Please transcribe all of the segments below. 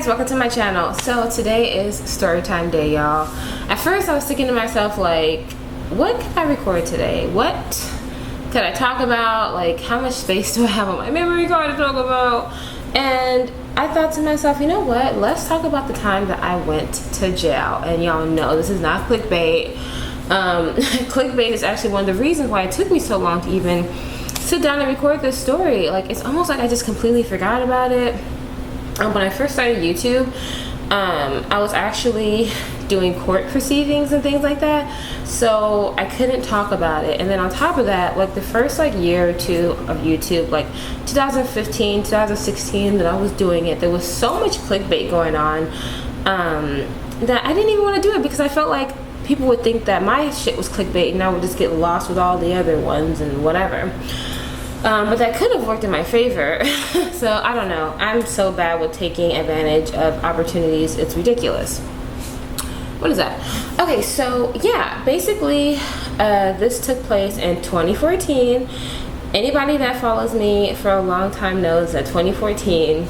guys, welcome to my channel. So today is story time day, y'all. At first I was thinking to myself, like, what can I record today? What could I talk about? Like, how much space do I have on my memory card to talk about? And I thought to myself, you know what, let's talk about the time that I went to jail. And y'all know this is not clickbait. Clickbait is actually one of the reasons why it took me so long to even sit down and record this story. Like, it's almost like I just completely forgot about it. When I first started YouTube, I was actually doing court proceedings and things like that, so I couldn't talk about it. And then on top of that, like the first year or two of YouTube, like 2015, 2016 that I was doing it, there was so much clickbait going on that I didn't even want to do it because I felt like people would think that my shit was clickbait and I would just get lost with all the other ones and whatever. But that could have worked in my favor. So I don't know. I'm so bad with taking advantage of opportunities. It's ridiculous. What is that? Okay, so yeah, basically this took place in 2014. Anybody that follows me for a long time knows that 2014,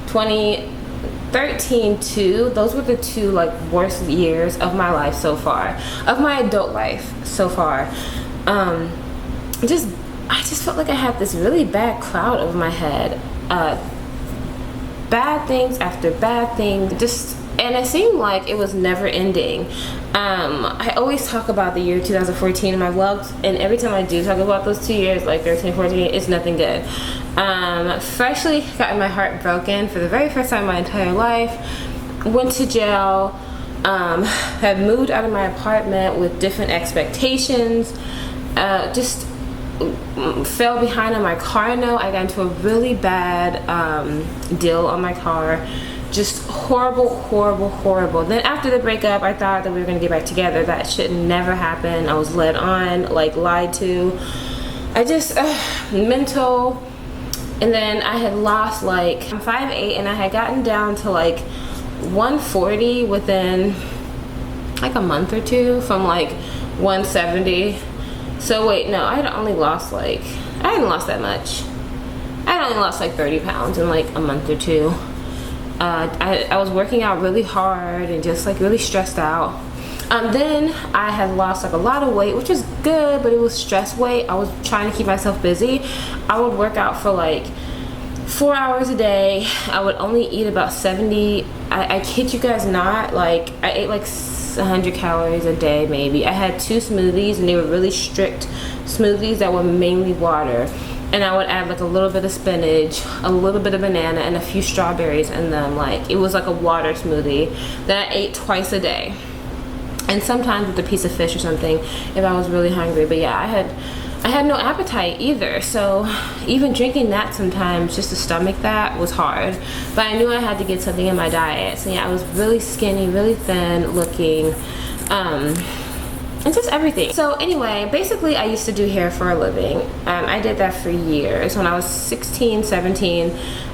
2013 too, those were the two worst years of my life so far, of my adult life so far. I just felt like I had this really bad cloud over my head. Bad things after bad thing, and it seemed like it was never ending. I always talk about the year 2014 in my vlogs, and every time I do talk about those 2 years, like 13, 14, it's nothing good. Freshly got my heart broken for the very first time in my entire life. Went to jail. Had moved out of my apartment with different expectations. Just fell behind on my car note. I got into a really bad deal on my car. Just horrible. Then after the breakup, I thought that we were gonna get back together. That should never happen. I was led on, lied to. I just mental. And then I had lost I'm 5'8", and I had gotten down to 140 within a month or two from 170. So wait, no, I had only lost I hadn't lost that much. I had only lost 30 pounds in a month or two. I was working out really hard and just really stressed out. Then I had lost a lot of weight, which was good, but it was stress weight. I was trying to keep myself busy. I would work out for 4 hours a day. I would only eat about 70, I kid you guys not, I ate 100 calories a day maybe. I had 2 smoothies, and they were really strict smoothies that were mainly water. And I would add a little bit of spinach, a little bit of banana, and a few strawberries in them. It was a water smoothie that I ate twice a day. And sometimes with a piece of fish or something if I was really hungry. But yeah, I had no appetite either, so even drinking that sometimes just to stomach that was hard. But I knew I had to get something in my diet. So yeah, I was really skinny, really thin looking, and just everything. So anyway, basically I used to do hair for a living. I did that for years. When I was 16, 17,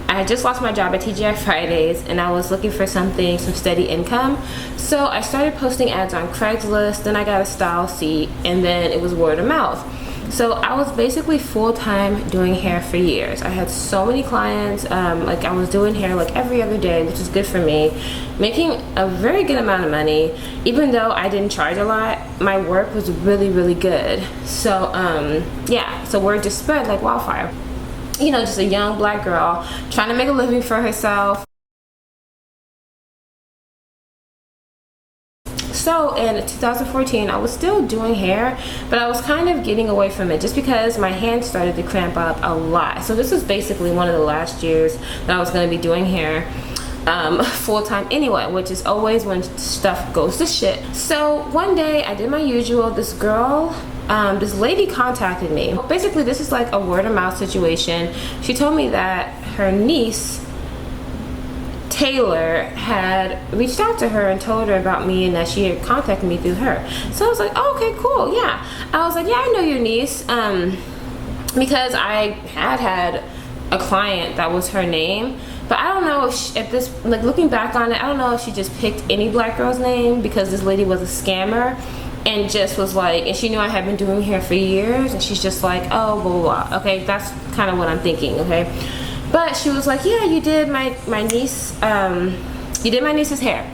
I had just lost my job at TGI Fridays, and I was looking for some steady income. So I started posting ads on Craigslist, then I got a style seat, and then it was word of mouth. So I was basically full-time doing hair for years. I had so many clients. I was doing hair every other day, which is good for me, making a very good amount of money. Even though I didn't charge a lot, my work was really good. So yeah, so word just spread like wildfire. You know, just a young black girl trying to make a living for herself. So in 2014, I was still doing hair, but I was kind of getting away from it just because my hands started to cramp up a lot. So this was basically one of the last years that I was going to be doing hair full-time anyway, which is always when stuff goes to shit. So one day I did my usual. This girl, this lady contacted me. Basically this is a word-of-mouth situation. She told me that her niece Taylor had reached out to her and told her about me and that she had contacted me through her. So I was like, oh, okay, cool, yeah. I was like, yeah, I know your niece, because I had a client that was her name, but I don't know if this, looking back on it, I don't know if she just picked any black girl's name because this lady was a scammer and just was and she knew I had been doing hair for years, and she's just oh, blah, blah, blah. Okay, that's kind of what I'm thinking, okay? But she was like, yeah, you did my niece, you did my niece's hair.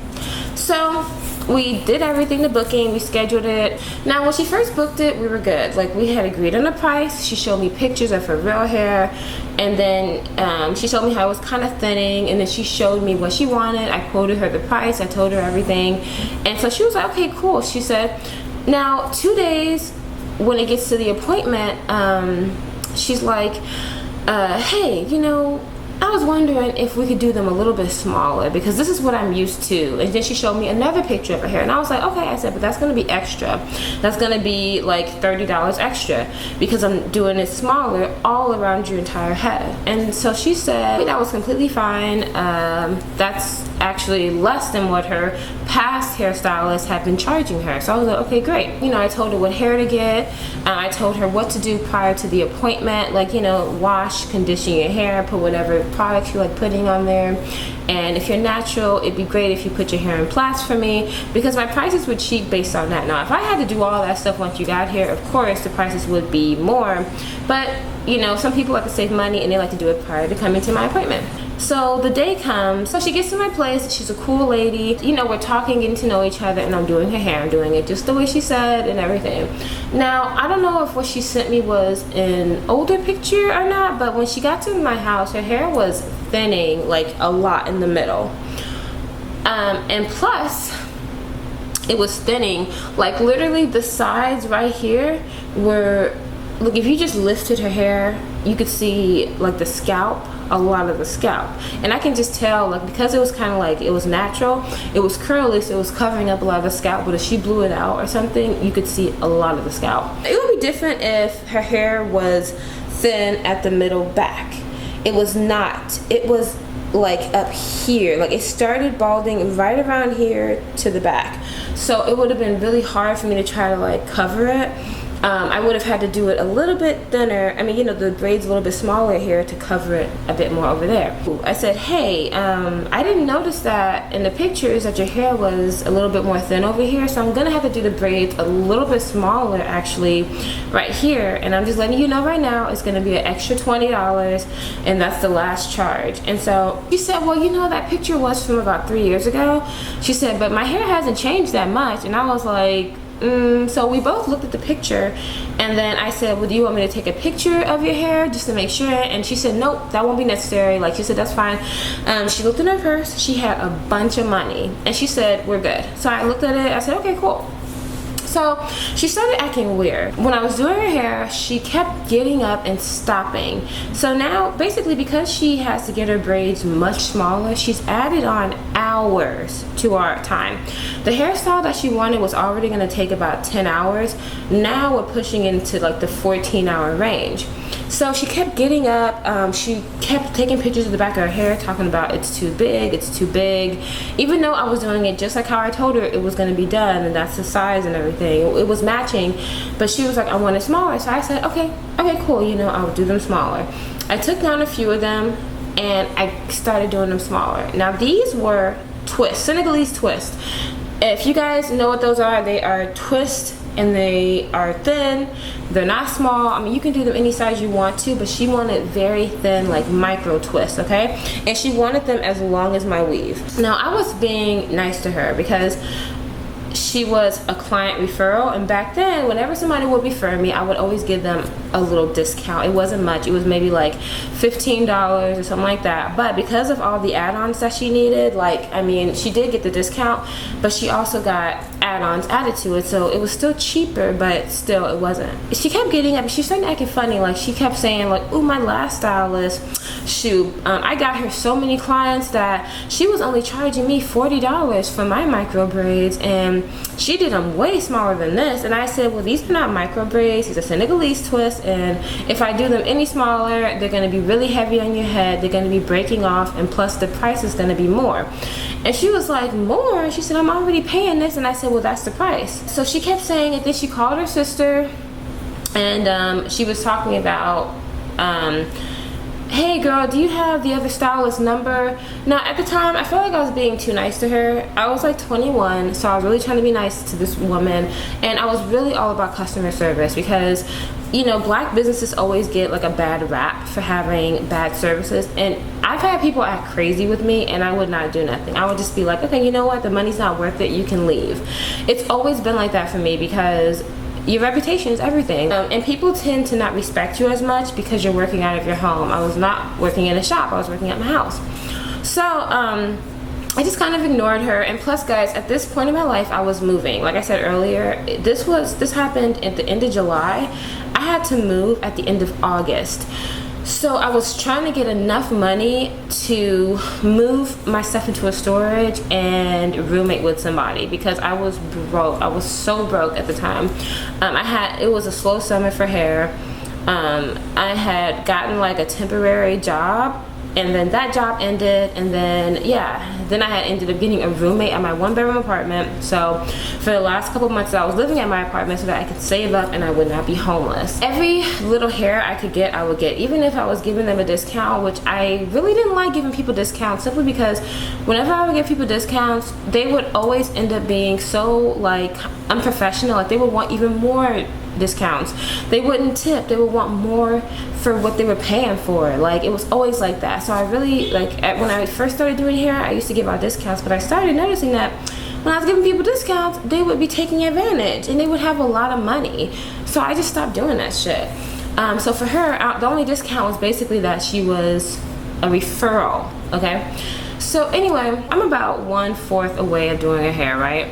So we did everything, the booking, we scheduled it. Now when she first booked it, we were good. Like, we had agreed on the price. She showed me pictures of her real hair, and then she showed me how it was kind of thinning, and then she showed me what she wanted. I quoted her the price, I told her everything, and so she was like, okay, cool. She said, now 2 days when it gets to the appointment, she's like, hey, you know, I was wondering if we could do them a little bit smaller because this is what I'm used to. And then she showed me another picture of her hair, and I was like, okay. I said, but that's gonna be extra. That's gonna be like $30 extra because I'm doing it smaller all around your entire head. And so she said that was completely fine. That's actually less than what her past hairstylist had been charging her. So I was like, okay, great. You know, I told her what hair to get. I told her what to do prior to the appointment, like, you know, wash, condition your hair, put whatever products you like putting on there. And if you're natural, it'd be great if you put your hair in plaits for me, because my prices were cheap based on that. Now, if I had to do all that stuff once you got here, of course the prices would be more, but you know, some people like to save money and they like to do it prior to coming to my appointment. So the day comes, so she gets to my place. She's a cool lady. You know, we're talking, getting to know each other, and I'm doing her hair. I'm doing it just the way she said and everything. Now, I don't know if what she sent me was an older picture or not, but when she got to my house, her hair was thinning like a lot in the middle. And plus, it was thinning, like literally the sides right here were, look, if you just lifted her hair, you could see like the scalp, a lot of the scalp. And I can just tell, like, because it was kind of like, it was natural, it was curly, so it was covering up a lot of the scalp, but if she blew it out or something, you could see a lot of the scalp. It would be different if her hair was thin at the middle back. It was not. It was like up here, like it started balding right around here to the back. So it would have been really hard for me to try to like cover it. I would have had to do it a little bit thinner. I mean, you know, the braids a little bit smaller here to cover it a bit more over there. I said, hey, I didn't notice that in the pictures that your hair was a little bit more thin over here, so I'm gonna have to do the braids a little bit smaller actually right here, and I'm just letting you know right now it's gonna be an extra $20, and that's the last charge. And so she said, well, you know, that picture was from about 3 years ago. She said, but my hair hasn't changed that much. And I was like, so we both looked at the picture, and then I said, well, do you want me to take a picture of your hair just to make sure? And she said, nope, that won't be necessary. Like, she said, that's fine. She looked in her purse. She had a bunch of money, and she said, we're good. So I looked at it. I said, okay, cool. So she started acting weird. When I was doing her hair, she kept getting up and stopping. So now, basically, because she has to get her braids much smaller, she's added on hours to our time. The hairstyle that she wanted was already going to take about 10 hours. Now we're pushing into like the 14-hour range. So she kept getting up, she kept taking pictures of the back of her hair, talking about it's too big, it's too big, even though I was doing it just like how I told her it was going to be done, and that's the size and everything. It was matching, but she was like, I want it smaller. So I said, okay, cool, you know, I'll do them smaller. I took down a few of them, and I started doing them smaller. Now these were twists, Senegalese twists. If you guys know what those are, they are twists, and they are thin. They're not small. I mean, you can do them any size you want to, but she wanted very thin, like micro twists, okay? And she wanted them as long as my weave. Now, I was being nice to her because she was a client referral, and back then whenever somebody would refer me, I would always give them a little discount. It wasn't much. It was maybe like $15 or something like that, but because of all the add-ons that she needed, like, I mean, she did get the discount, but she also got add-ons added to it, so it was still cheaper, but still it wasn't. She kept getting up, she started acting funny. Like, she kept saying like, ooh, my last stylist, shoot, I got her so many clients that she was only charging me $40 for my micro braids, and she did them way smaller than this. And I said, well, these are not micro braids, these are Senegalese twists, and if I do them any smaller, they're going to be really heavy on your head, they're going to be breaking off, and plus the price is going to be more. And she was like, more? She said, I'm already paying this. And I said, well, that's the price. So she kept saying it. Then she called her sister, and she was talking about, hey girl, do you have the other stylist number? Now at the time, I felt like I was being too nice to her. I was like 21, so I was really trying to be nice to this woman, and I was really all about customer service, because you know, black businesses always get like a bad rap for having bad services, and I've had people act crazy with me and I would not do nothing. I would just be like, okay, you know what, the money's not worth it, you can leave. It's always been like that for me because your reputation is everything, and people tend to not respect you as much because you're working out of your home. I was not working in a shop, I was working at my house. So I just kind of ignored her. And plus, guys, at this point in my life, I was moving. Like I said earlier, this happened at the end of July. I had to move at the end of August. So I was trying to get enough money to move my stuff into a storage and roommate with somebody because I was broke. I was so broke at the time. It was a slow summer for hair. I had gotten like a temporary job, and then that job ended, and then I had ended up getting a roommate at my 1-bedroom apartment. So for the last couple months I was living at my apartment so that I could save up and I would not be homeless. Every little hair I could get, I would get, even if I was giving them a discount, which I really didn't like giving people discounts, simply because whenever I would give people discounts, they would always end up being so like unprofessional. Like they would want even more discounts. They wouldn't tip. They would want more for what they were paying for. Like it was always like that. So I really, like, when I first started doing hair, I used to give out discounts, but I started noticing that when I was giving people discounts, they would be taking advantage and they would have a lot of money. So I just stopped doing that shit. So for her, the only discount was basically that she was a referral. Okay, so anyway, I'm about 1/4 away of doing her hair, right?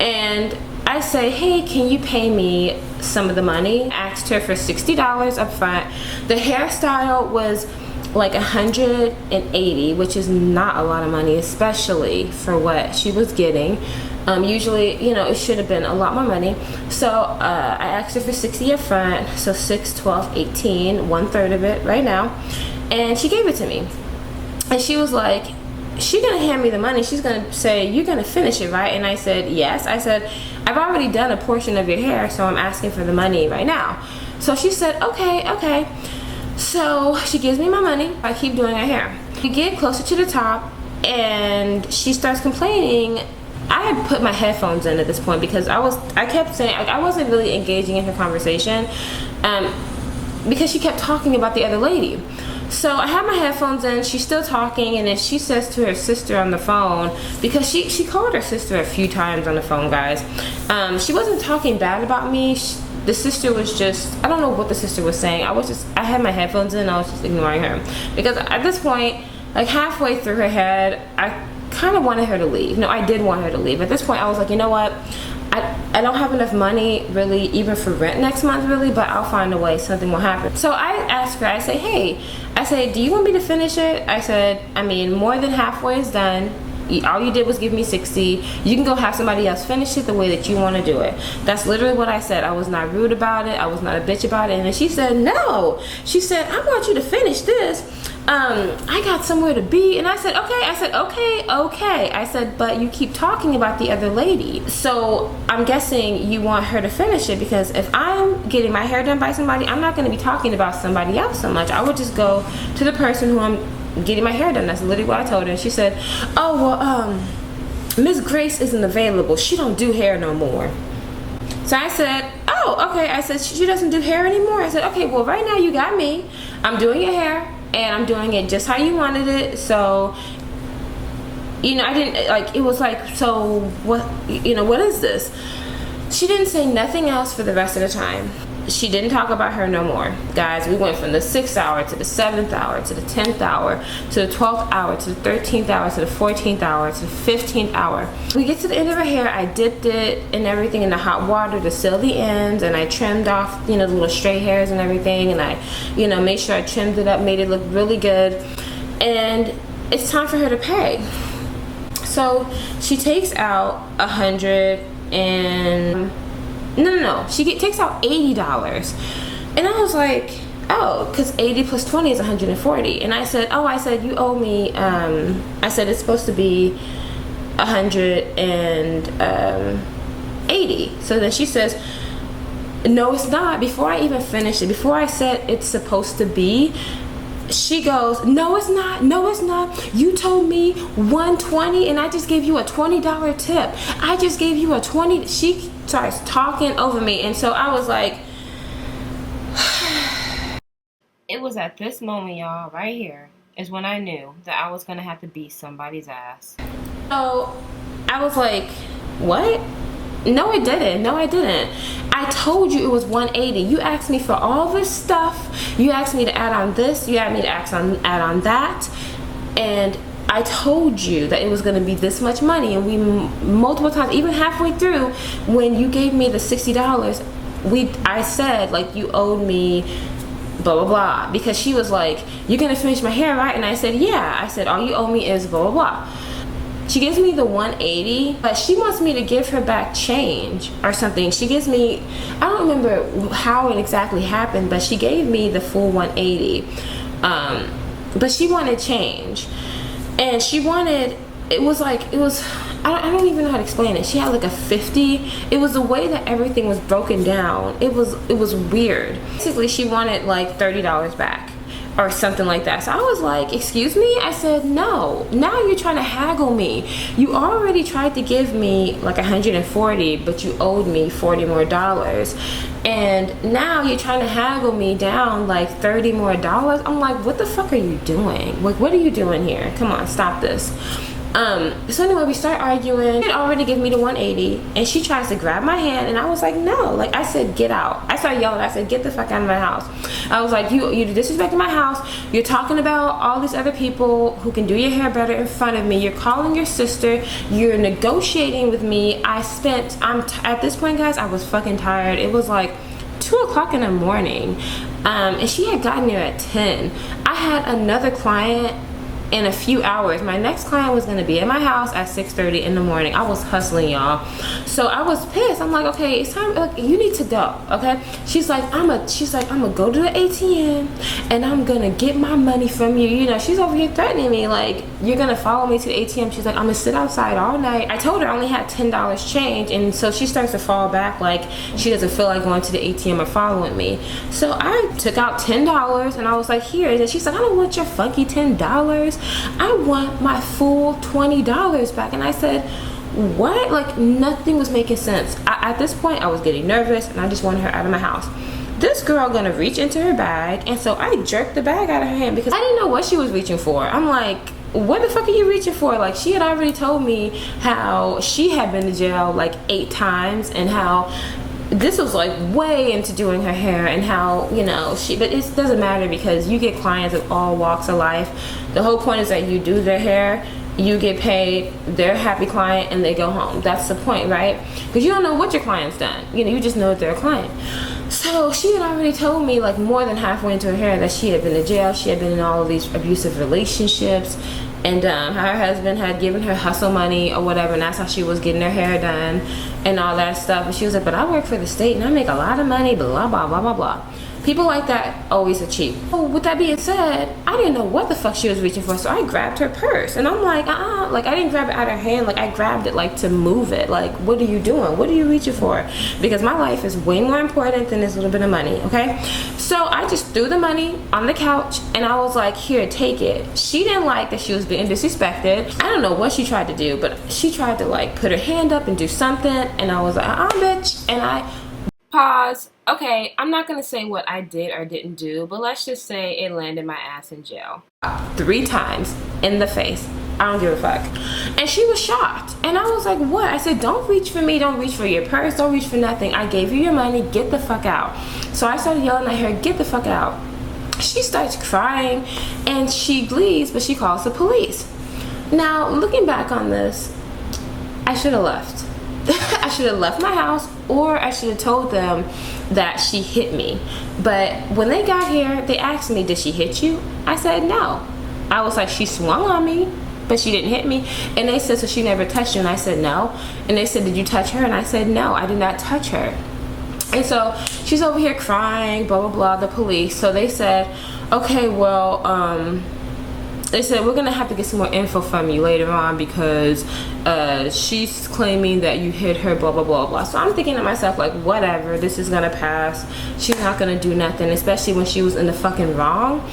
And I say, hey, can you pay me some of the money? I asked her for $60 up front. The hairstyle was like $180, which is not a lot of money, especially for what she was getting. Usually, you know, it should have been a lot more money. So I asked her for $60 up front, so 6, 12, 18, 1/3 of it right now, and she gave it to me. And she was like, she's gonna hand me the money, she's gonna say, you're gonna finish it, right? And I said, yes. I said, I've already done a portion of your hair, so I'm asking for the money right now. So she said, okay. So she gives me my money. I keep doing her hair. We get closer to the top and she starts complaining. I had put my headphones in at this point because I kept saying, I wasn't really engaging in her conversation because she kept talking about the other lady. So I have my headphones in, she's still talking, and then she says to her sister on the phone, because she called her sister a few times on the phone, guys. She wasn't talking bad about me. The sister was just, I don't know what the sister was saying. I had my headphones in and I was just ignoring her. Because at this point, like halfway through her head, I kind of wanted her to leave. No, I did want her to leave. At this point, I was like, you know what? I don't have enough money really even for rent next month really, but I'll find a way, something will happen. So I asked her, I say, hey, I said, do you want me to finish it? I said, I mean, more than halfway is done. All you did was give me 60. You can go have somebody else finish it the way that you want to do it. That's literally what I said. I was not rude about it. I was not a bitch about it. And then she said, no. She said, I want you to finish this. I got somewhere to be. And I said, okay. I said, okay. I said, but you keep talking about the other lady. So I'm guessing you want her to finish it, because if I'm getting my hair done by somebody, I'm not going to be talking about somebody else so much. I would just go to the person who I'm getting my hair done. That's literally what I told her. And she said, oh, well, Miss Grace isn't available. She don't do hair no more. So I said, oh, okay. I said, she doesn't do hair anymore. I said, okay, well, right now you got me. I'm doing your hair, and I'm doing it just how you wanted it. So, you know, I didn't, like, it was like, so what, you know, what is this? She didn't say nothing else for the rest of the time. She didn't talk about her no more. Guys, we went from the 6th hour to the 7th hour to the 10th hour to the 12th hour to the 13th hour to the 14th hour to the 15th hour. We get to the end of her hair. I dipped it and everything in the hot water to seal the ends, and I trimmed off, you know, the little stray hairs and everything, and I, you know, made sure I trimmed it up, made it look really good. And it's time for her to pay. So she takes out No. She takes out $80. And I was like, oh, because 80 plus 20 is 140. And I said, oh, you owe me, I said, it's supposed to be 180. So then she says, no, it's not. Before I even finished it, before I said it's supposed to be, she goes, no, it's not. You told me 120 and I just gave you a $20 tip. I just gave you a 20. She starts talking over me. And so I was like, was at this moment, y'all, right here, is when I knew that I was gonna have to beat somebody's ass. So I was like, what? No, it didn't. No, I didn't. I told you it was 180. You asked me for all this stuff. You asked me to add on this. You asked me to add on that. And I told you that it was going to be this much money. And we multiple times, even halfway through, when you gave me the $60, I said, like, you owed me blah blah blah, because she was like, you're gonna finish my hair, right? And I said, yeah. I said, all you owe me is blah blah blah. She gives me the 180, but she wants me to give her back change or something. She gives me, I don't remember how it exactly happened, but she gave me the full 180. But she wanted change, and she wanted, it was, I don't even know how to explain it. She had like a 50. It was the way that everything was broken down. It was weird. Basically, she wanted like $30 back or something like that. So I was like, excuse me? I said, no. Now you're trying to haggle me. You already tried to give me like 140, but you owed me $40 more. And now you're trying to haggle me down like $30 more. I'm like, what the fuck are you doing? Like, what are you doing here? Come on, stop this. So anyway, we start arguing. She had already given me the 180, and she tries to grab my hand, and I was like, no. Like, I said, get out. I started yelling. I said, get the fuck out of my house. I was like, you disrespecting my house. You're talking about all these other people who can do your hair better in front of me. You're calling your sister. You're negotiating with me. At this point, guys, I was fucking tired. It was like 2 o'clock in the morning, and she had gotten there at 10. I had another client in a few hours. My next client was gonna be at my house at 6:30 in the morning. I was hustling, y'all. So I was pissed. I'm like, okay, it's time, like, you need to go, okay? She's like, I'm gonna go to the ATM and I'm gonna get my money from you. You know, she's over here threatening me, like, you're gonna follow me to the ATM. She's like, I'm gonna sit outside all night. I told her I only had $10 change, and so she starts to fall back, like she doesn't feel like going to the ATM or following me. So I took out $10 and I was like, here. And she's like, I don't want your funky $10. I want my full $20 back. And I said, what? Like, nothing was making sense. At this point, I was getting nervous, and I just wanted her out of my house. This girl gonna reach into her bag, and so I jerked the bag out of her hand because I didn't know what she was reaching for. I'm like, what the fuck are you reaching for? Like, she had already told me how she had been to jail like 8 times, and how this was like way into doing her hair, and how, you know, but it doesn't matter because you get clients of all walks of life. The whole point is that you do their hair, you get paid, they're a happy client, and they go home. That's the point, right? Because you don't know what your client's done. You know, you just know that they're a client. So she had already told me, like, more than halfway into her hair, that she had been to jail, she had been in all of these abusive relationships, and her husband had given her hustle money or whatever, and that's how she was getting her hair done and all that stuff. And she was like, but I work for the state and I make a lot of money, blah blah blah blah blah. People like that always are cheap. So with that being said, I didn't know what the fuck she was reaching for, so I grabbed her purse, and I'm like, like, I didn't grab it out of her hand, like, I grabbed it like to move it. Like, what are you doing? What are you reaching for? Because my life is way more important than this little bit of money, okay? So I just threw the money on the couch, and I was like, here, take it. She didn't like that she was being disrespected. I don't know what she tried to do, but she tried to, like, put her hand up and do something, and I was like, bitch, and I pause. Okay, I'm not gonna say what I did or didn't do, but let's just say it landed my ass in jail 3 times in the face. I don't give a fuck. And she was shocked, and I was like, what? I said, don't reach for me, don't reach for your purse, don't reach for nothing. I gave you your money, get the fuck out. So I started yelling at her, get the fuck out. She starts crying and she leaves, but she calls the police. Now, looking back on this, I should have left. I should have left my house, or I should have told them that she hit me. But when they got here, they asked me, did she hit you? I said no. I was like, she swung on me, but she didn't hit me. And they said, so she never touched you? And I said no. And they said, did you touch her? And I said no, I did not touch her. And so she's over here crying, blah blah blah, the police. So they said, okay, well, they said, we're gonna have to get some more info from you later on because she's claiming that you hit her, blah blah blah blah. So I'm thinking to myself, like, whatever, this is gonna pass. She's not gonna do nothing, especially when she was in the fucking wrong.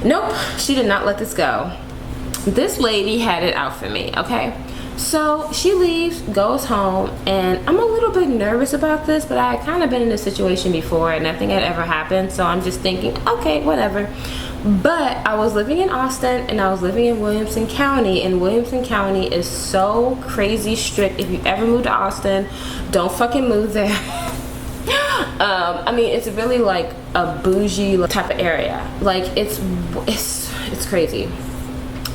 Nope, she did not let this go. This lady had it out for me, okay? So she leaves, goes home, and I'm a little bit nervous about this, but I had kind of been in this situation before and nothing had ever happened, so I'm just thinking, okay, whatever. But I was living in Austin and I was living in Williamson County, and Williamson County is so crazy strict. If you ever move to Austin, don't fucking move there. I mean, it's really like a bougie type of area. Like it's crazy.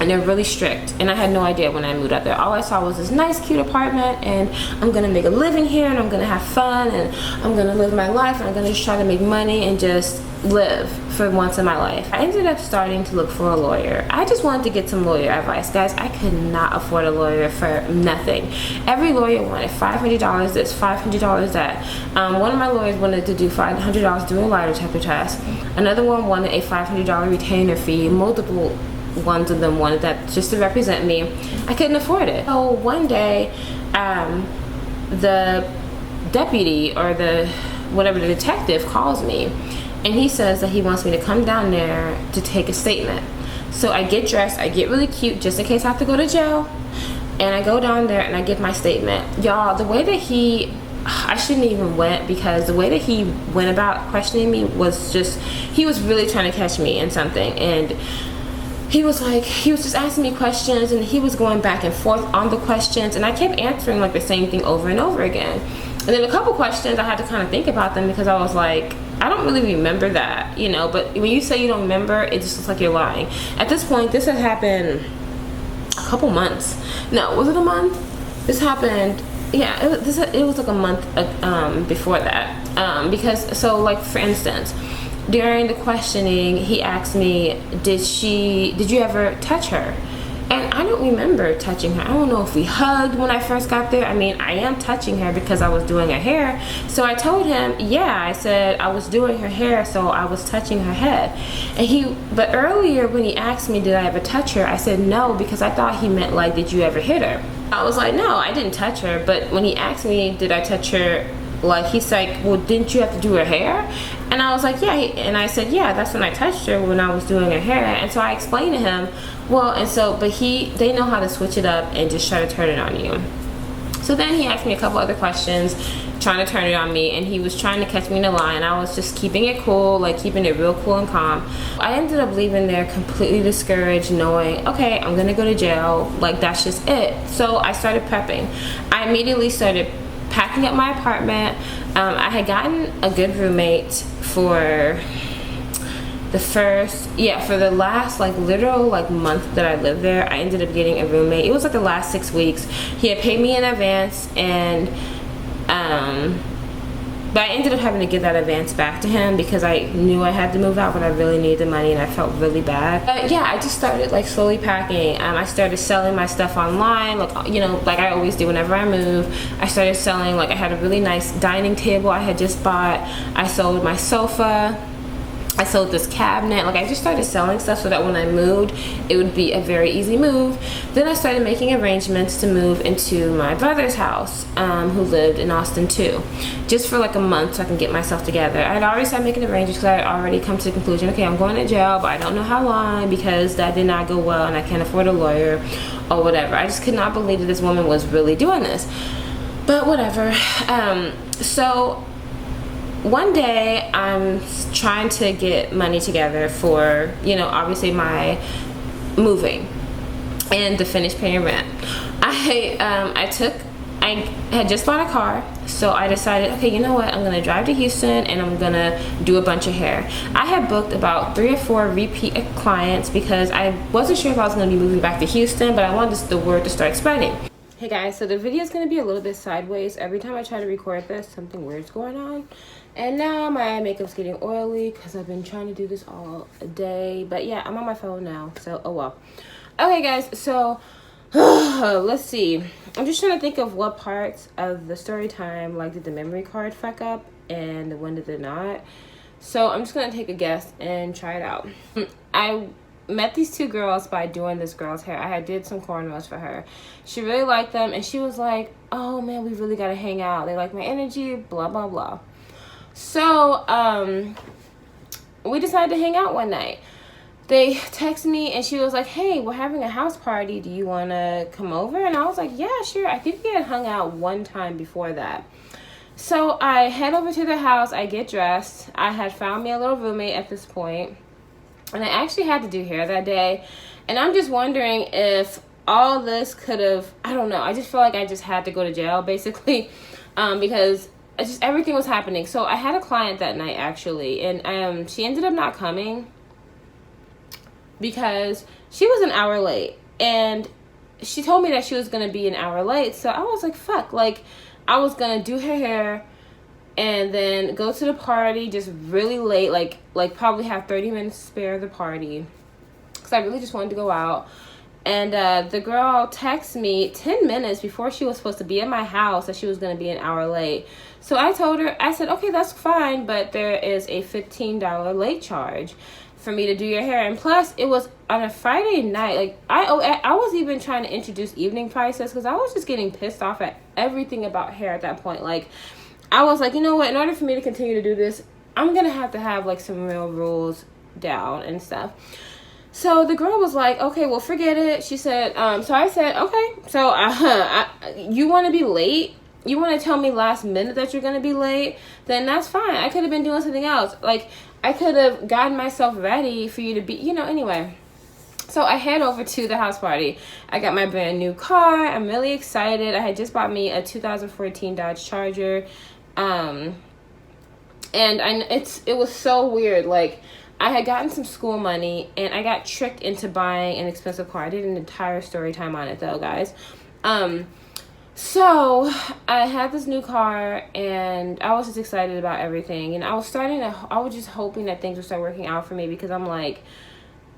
And they're really strict, and I had no idea when I moved out there. All I saw was this nice cute apartment, and I'm gonna make a living here, and I'm gonna have fun, and I'm gonna live my life, and I'm gonna just try to make money and just live for once in my life. I ended up starting to look for a lawyer. I just wanted to get some lawyer advice. Guys, I could not afford a lawyer for nothing. Every lawyer wanted $500 this, $500 that. One of my lawyers wanted to do $500 to do a lie detector test. Another one wanted a $500 retainer fee. Multiple ones of them wanted that just to represent me. I couldn't afford it. So one day, the deputy or the detective calls me, and he says that he wants me to come down there to take a statement. So I get dressed, I get really cute just in case I have to go to jail, and I go down there and I give my statement. Y'all, the way that I shouldn't even went, because the way that he went about questioning me was just, he was really trying to catch me in something. And he was just asking me questions, and he was going back and forth on the questions, and I kept answering like the same thing over and over again. And then a couple questions I had to kind of think about them, because I was like, I don't really remember that, you know. But when you say you don't remember, it just looks like you're lying. At this point, this had happened a couple months. No, was it a month? This happened, yeah, it was like a month before that. Because, so like for instance, during the questioning, he asked me, did you ever touch her? And I don't remember touching her. I don't know if we hugged when I first got there. I mean, I am touching her because I was doing her hair. So I told him, yeah, I said I was doing her hair, so I was touching her head. But earlier when he asked me, did I ever touch her? I said no, because I thought he meant like, did you ever hit her? I was like, no, I didn't touch her. But when he asked me, did I touch her, like, he's like, well, didn't you have to do her hair? And I was like, yeah. And I said, yeah, that's when I touched her, when I was doing her hair. And so I explained to him, well, and so, but they know how to switch it up and just try to turn it on you. So then he asked me a couple other questions, trying to turn it on me, and he was trying to catch me in a lie, and I was just keeping it cool, like keeping it real cool and calm. I ended up leaving there completely discouraged, knowing, okay, I'm gonna go to jail, like that's just it. So I started prepping. I immediately started packing up my apartment. I had gotten a good roommate for the last like literal like month that I lived there. I ended up getting a roommate. It was like the last 6 weeks. He had paid me in advance, and but I ended up having to give that advance back to him because I knew I had to move out, but I really needed the money and I felt really bad. But yeah, I just started like slowly packing. I started selling my stuff online, like, you know, like I always do whenever I move. I started selling, like I had a really nice dining table I had just bought. I sold my sofa. I sold this cabinet. Like I just started selling stuff so that when I moved, it would be a very easy move. Then I started making arrangements to move into my brother's house, who lived in Austin too, just for like a month so I can get myself together. I'd already started making arrangements because I had already come to the conclusion, okay, I'm going to jail, but I don't know how long because that did not go well and I can't afford a lawyer or whatever. I just could not believe that this woman was really doing this, but whatever. So one day I'm trying to get money together for, you know, obviously my moving and to finish paying rent. I had just bought a car, so I decided, okay, you know what, I'm gonna drive to Houston and I'm gonna do a bunch of hair. I had booked about 3 or 4 repeat clients because I wasn't sure if I was gonna be moving back to Houston, but I wanted the word to start spreading. Hey guys, so the video is going to be a little bit sideways. Every time I try to record this, something weird's going on. And now my makeup's getting oily because I've been trying to do this all day. But yeah, I'm on my phone now, so oh well. Okay guys, so let's see. I'm just trying to think of what parts of the story time, like did the memory card fuck up and when did it not. So I'm just going to take a guess and try it out. I met these 2 girls by doing this girl's hair. I had did some cornrows for her. She really liked them and she was like, oh man, we really gotta hang out. They like my energy, blah blah blah. So we decided to hang out one night. they texted me and she was like, hey, we're having a house party. Do you want to come over? And I was like, yeah, sure. I think we had hung out one time before that. So I head over to the house. I get dressed. I had found me a little roommate at this point. And I actually had to do hair that day. And I'm just wondering if all this could have, I don't know. I just feel like I just had to go to jail, basically, because just everything was happening. So I had a client that night, actually. And she ended up not coming because she was an hour late. And she told me that she was going to be an hour late. So I was like, fuck. Like, I was going to do her hair and then go to the party just really late. Like probably have 30 minutes to spare of the party. Because I really just wanted to go out. And the girl texted me 10 minutes before she was supposed to be at my house that she was going to be an hour late. So I told her, I said, okay, that's fine. But there is a $15 late charge for me to do your hair. And plus, it was on a Friday night. Like, I was even trying to introduce evening prices because I was just getting pissed off at everything about hair at that point. Like, I was like, you know what? In order for me to continue to do this, I'm going to have like some real rules down and stuff. So the girl was like, okay, well, forget it. She said, so I said, okay, so you want to be late? You want to tell me last minute that you're going to be late? Then that's fine. I could have been doing something else. Like, I could have gotten myself ready for you to be, anyway. So I head over to the house party. I got my brand new car. I'm really excited. I had just bought me a 2014 Dodge Charger. And it was so weird. Like, I had gotten some school money and I got tricked into buying an expensive car. I did an entire story time on it though, guys. So I had this new car and I was just excited about everything. And I was just hoping that things would start working out for me because I'm like,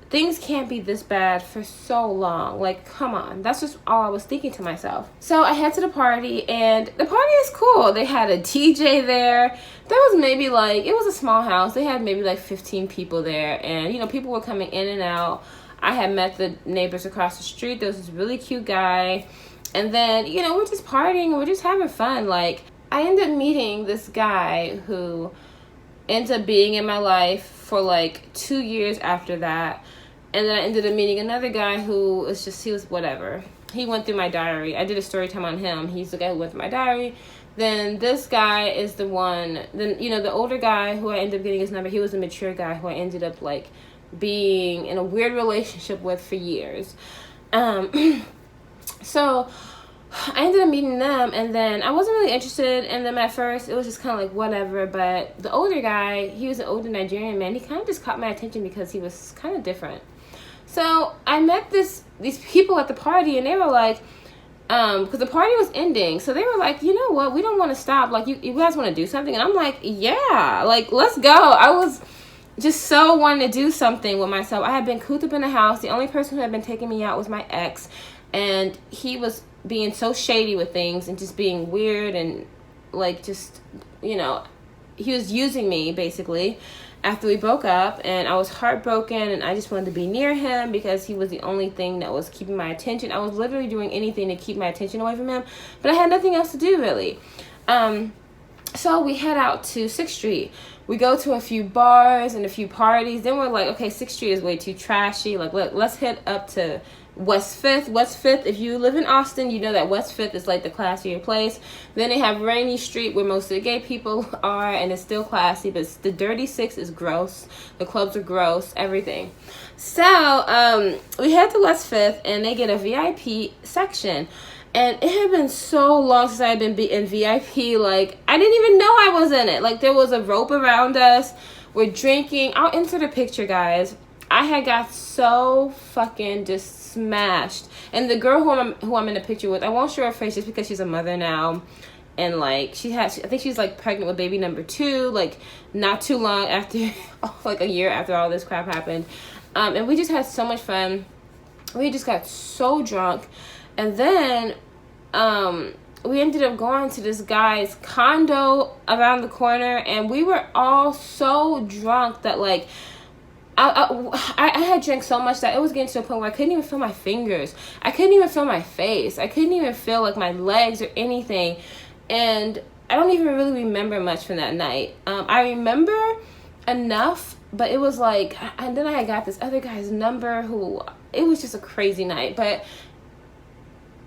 things can't be this bad for so long. Like, come on. That's just all I was thinking to myself. So I head to the party, and the party is cool. They had a DJ there. There was maybe it was a small house. They had maybe 15 people there. And, people were coming in and out. I had met the neighbors across the street. There was this really cute guy. And then, we're just partying. We're just having fun. Like, I ended up meeting this guy who ends up being in my life for 2 years after that. And then I ended up meeting another guy who he was whatever. He went through my diary. I did a story time on him. He's the guy who went through my diary. Then this guy is the one, the older guy who I ended up getting his number. He was a mature guy who I ended up being in a weird relationship with for years. So I ended up meeting them, and then I wasn't really interested in them at first. It was just kind of whatever. But the older guy, he was an older Nigerian man. He kind of just caught my attention because he was kind of different. So I met these people at the party, and they were like, because the party was ending. So they were like, you know what? We don't want to stop. Like, you guys want to do something? And I'm like, yeah, let's go. I was just so wanting to do something with myself. I had been cooped up in the house. The only person who had been taking me out was my ex. And he was being so shady with things and just being weird and he was using me basically after we broke up, and I was heartbroken and I just wanted to be near him because he was the only thing that was keeping my attention. I was literally doing anything to keep my attention away from him, but I had nothing else to do really. So we head out to 6th Street. We go to a few bars and a few parties. Then we're like, okay, 6th Street is way too trashy. Let's head up to West 5th. West 5th, if you live in Austin, you know that West 5th is the classier place. Then they have Rainy Street where most of the gay people are, and it's still classy, but the Dirty 6 is gross. The clubs are gross, everything. So we head to West 5th, and they get a VIP section. And it had been so long since I had been in VIP. I didn't even know I was in it. There was a rope around us. We're drinking. I'll insert a picture, guys. I had got so fucking just smashed. And the girl who I'm in the picture with, I won't show her face just because she's a mother now. And I think she's pregnant with baby number 2, not too long after, a year after all this crap happened. And we just had so much fun. We just got so drunk. And then we ended up going to this guy's condo around the corner, and we were all so drunk that I had drank so much that it was getting to a point where I couldn't even feel my fingers. I couldn't even feel my face. I couldn't even feel my legs or anything. And I don't even really remember much from that night. I remember enough, but it was like, and then I got this other guy's number who, it was just a crazy night, but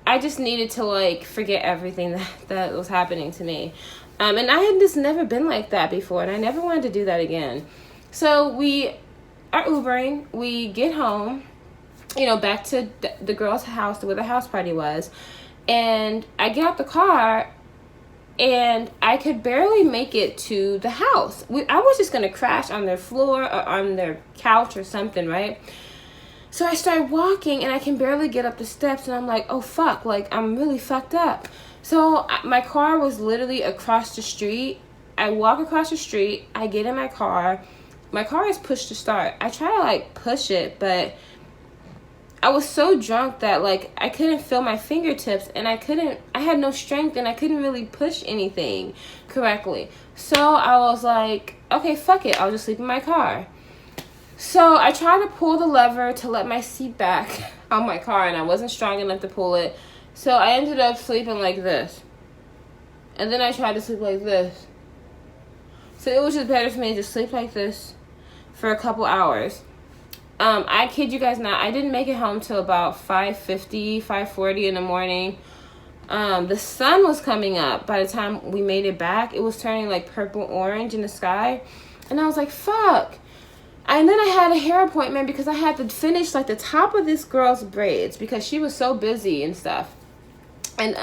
I just needed to like forget everything that was happening to me. And I had just never been like that before, and I never wanted to do that again. So we are Ubering, we get home, you know, back to the girl's house where the house party was, and I get out the car and I could barely make it to the house. I was just gonna crash on their floor or on their couch or something, right? So I started walking and I can barely get up the steps, and I'm like, oh fuck, like I'm really fucked up. So my car was literally across the street. I walk across the street, I get in my car is pushed to start. I try to like push it, but I was so drunk that like I couldn't feel my fingertips, and I had no strength, and I couldn't really push anything correctly. So I was like, okay, fuck it, I'll just sleep in my car. So I tried to pull the lever to let my seat back on my car, and I wasn't strong enough to pull it. So I ended up sleeping like this. And then I tried to sleep like this. So it was just better for me to just sleep like this for a couple hours. I kid you guys not, I didn't make it home till about 5:50, 5:40 in the morning. The sun was coming up by the time we made it back. It was turning like purple orange in the sky. And I was like, fuck. And then I had a hair appointment because I had to finish like the top of this girl's braids because she was so busy and stuff. And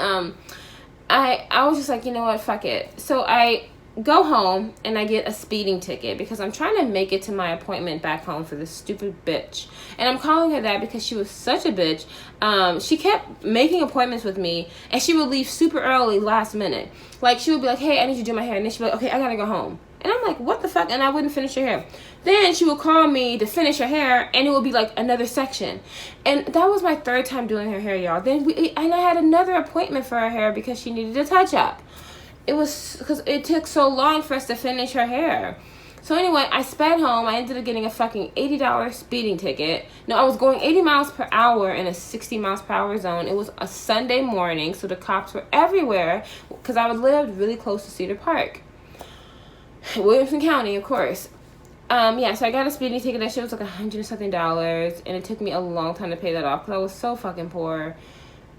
I was just like, you know what, fuck it. So I go home and I get a speeding ticket because I'm trying to make it to my appointment back home for this stupid bitch. And I'm calling her that because she was such a bitch. She kept making appointments with me, and she would leave super early last minute. Like she would be like, hey, I need you to do my hair, and then she'd be like, okay, I gotta go home. And I'm like, what the fuck? And I wouldn't finish her hair. Then she would call me to finish her hair, and it would be like another section. And that was my third time doing her hair, y'all. And I had another appointment for her hair because she needed a touch up. It was because it took so long for us to finish her hair. So anyway, I sped home. I ended up getting a fucking $80 speeding ticket. No, I was going 80 miles per hour in a 60 miles per hour zone. It was a Sunday morning, so the cops were everywhere because I lived really close to Cedar Park. Williamson County, of course. Yeah, so I got a speeding ticket. That shit was like $100 and something, and it took me a long time to pay that off because I was so fucking poor.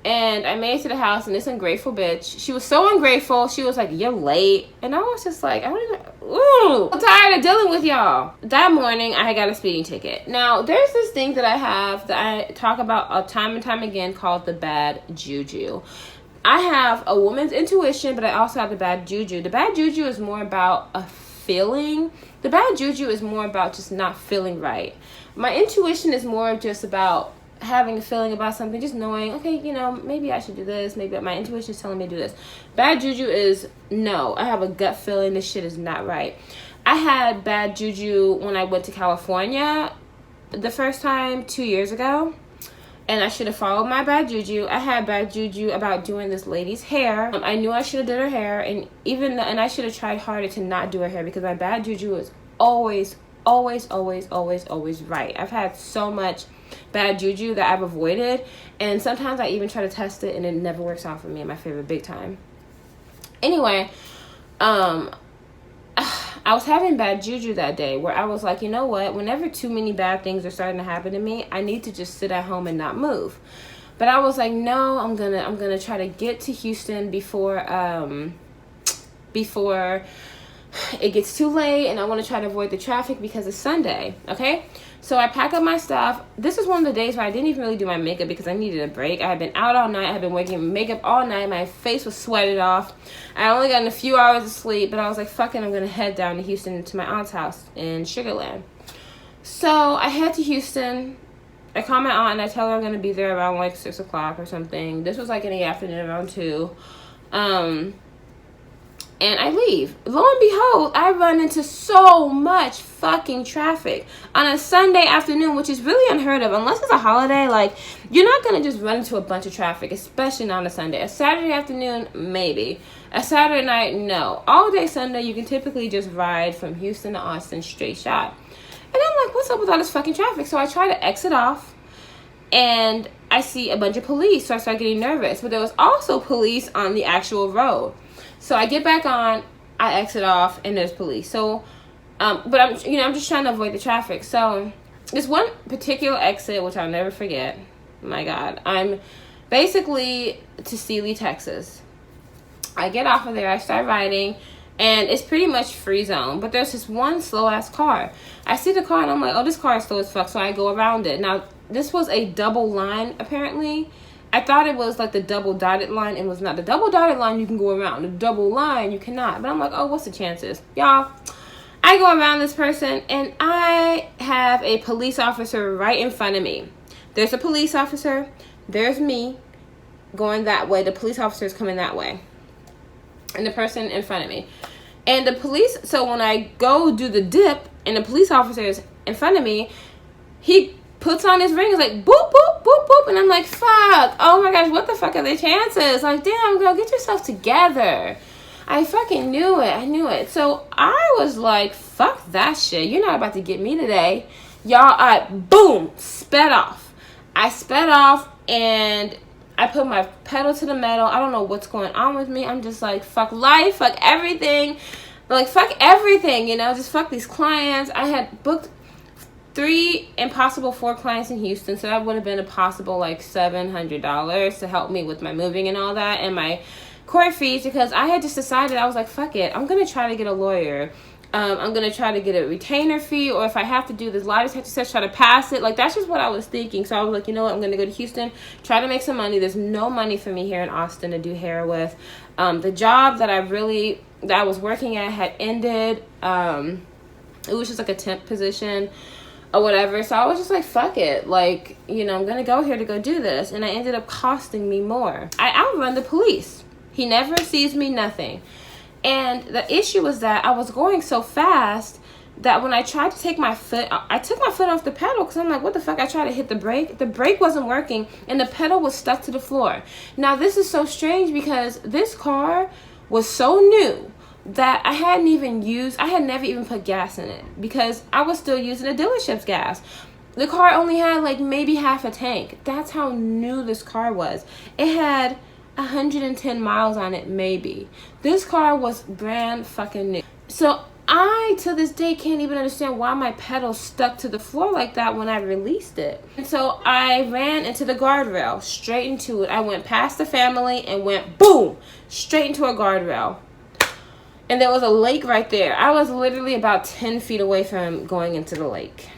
And I made it to the house, and this ungrateful bitch, she was so ungrateful. She was like, you're late. And I was just like, I don't even, ooh, I'm tired of dealing with y'all. That morning, I got a speeding ticket. Now, there's this thing that I have that I talk about time and time again called the bad juju. I have a woman's intuition, but I also have the bad juju. The bad juju is more about a feeling. The bad juju is more about just not feeling right. My intuition is more just about having a feeling about something, just knowing, okay, you know, maybe I should do this, maybe my intuition is telling me to do this. Bad juju is, no, I have a gut feeling this shit is not right. I had bad juju when I went to California the first time 2 years ago, and I should have followed my bad juju. I had bad juju about doing this lady's hair. I knew I should have did her hair, and I should have tried harder to not do her hair because my bad juju is always right. I've had so much bad juju that I've avoided, and sometimes I even try to test it and it never works out for me in my favor big time. Anyway, I was having bad juju that day where I was like, you know what, whenever too many bad things are starting to happen to me, I need to just sit at home and not move. But I was like, no, I'm gonna try to get to Houston before it gets too late, and I want to try to avoid the traffic because it's Sunday. Okay, so I pack up my stuff. This is one of the days where I didn't even really do my makeup because I needed a break. I had been out all night. I had been waking makeup all night. My face was sweated off. I only gotten a few hours of sleep, but I was like, fuck it, I'm gonna head down to Houston to my aunt's house in Sugar Land. So I head to Houston. I call my aunt and I tell her I'm gonna be there around like 6 o'clock or something. This was like in the afternoon, around 2. And I leave. Lo and behold, I run into so much fucking traffic on a Sunday afternoon, which is really unheard of. Unless it's a holiday, like, you're not going to just run into a bunch of traffic, especially not on a Sunday. A Saturday afternoon, maybe. A Saturday night, no. All day Sunday, you can typically just ride from Houston to Austin straight shot. And I'm like, what's up with all this fucking traffic? So I try to exit off, and I see a bunch of police, so I start getting nervous. But there was also police on the actual road. So I get back on, I exit off, and there's police. So But I'm just trying to avoid the traffic. So this one particular exit, which I'll never forget. My God, I'm basically to Sealy, Texas. I get off of there, I start riding, and it's pretty much free zone. But there's this one slow ass car. I see the car and I'm like, oh, this car is slow as fuck. So I go around it. Now this was a double line apparently. I thought it was like the double dotted line. It was not. The double dotted line you can go around. The double line you cannot. But I'm like, oh, what's the chances? Y'all, I go around this person and I have a police officer right in front of me. There's a police officer. There's me going that way. The police officer is coming that way. And the person in front of me. And the police, so when I go do the dip and the police officer is in front of me, he puts on his ring. It's like, boop, boop, boop, boop. And I'm like, fuck. Oh my gosh, what the fuck are the chances? Like, damn, girl, get yourself together. I fucking knew it. I knew it. So I was like, fuck that shit. You're not about to get me today. Y'all, I, boom, sped off. I sped off and I put my pedal to the metal. I don't know what's going on with me. I'm just like, fuck life, fuck everything. Like, fuck everything, you know, just fuck these clients. I had booked 3 impossible 4 clients in Houston, so that would have been a possible like $700 to help me with my moving and all that and my court fees, because I had just decided, I was like, fuck it, I'm gonna try to get a lawyer. I'm gonna try to get a retainer fee, or if I have to do this lie detector test, try to pass it. Like, that's just what I was thinking. So I was like, you know what, I'm gonna go to Houston, try to make some money. There's no money for me here in Austin to do hair with. The job that I was working at had ended. It was just like a temp position or whatever. So I was just like, fuck it. Like, you know, I'm gonna go here to go do this. And it ended up costing me more. I outrun the police. He never sees me, nothing. And the issue was that I was going so fast that when I tried to take my foot, I took my foot off the pedal because I'm like, what the fuck? I tried to hit the brake. The brake wasn't working and the pedal was stuck to the floor. Now, this is so strange because this car was so new that I had never even put gas in it because I was still using a dealership's gas. The car only had like maybe half a tank. That's how new this car was. It had 110 miles on it, maybe. This car was brand fucking new. So I, to this day, can't even understand why my pedal stuck to the floor like that when I released it. And so I ran into the guardrail, straight into it. I went past the family and went boom, straight into a guardrail. And there was a lake right there. I was literally about 10 feet away from going into the lake.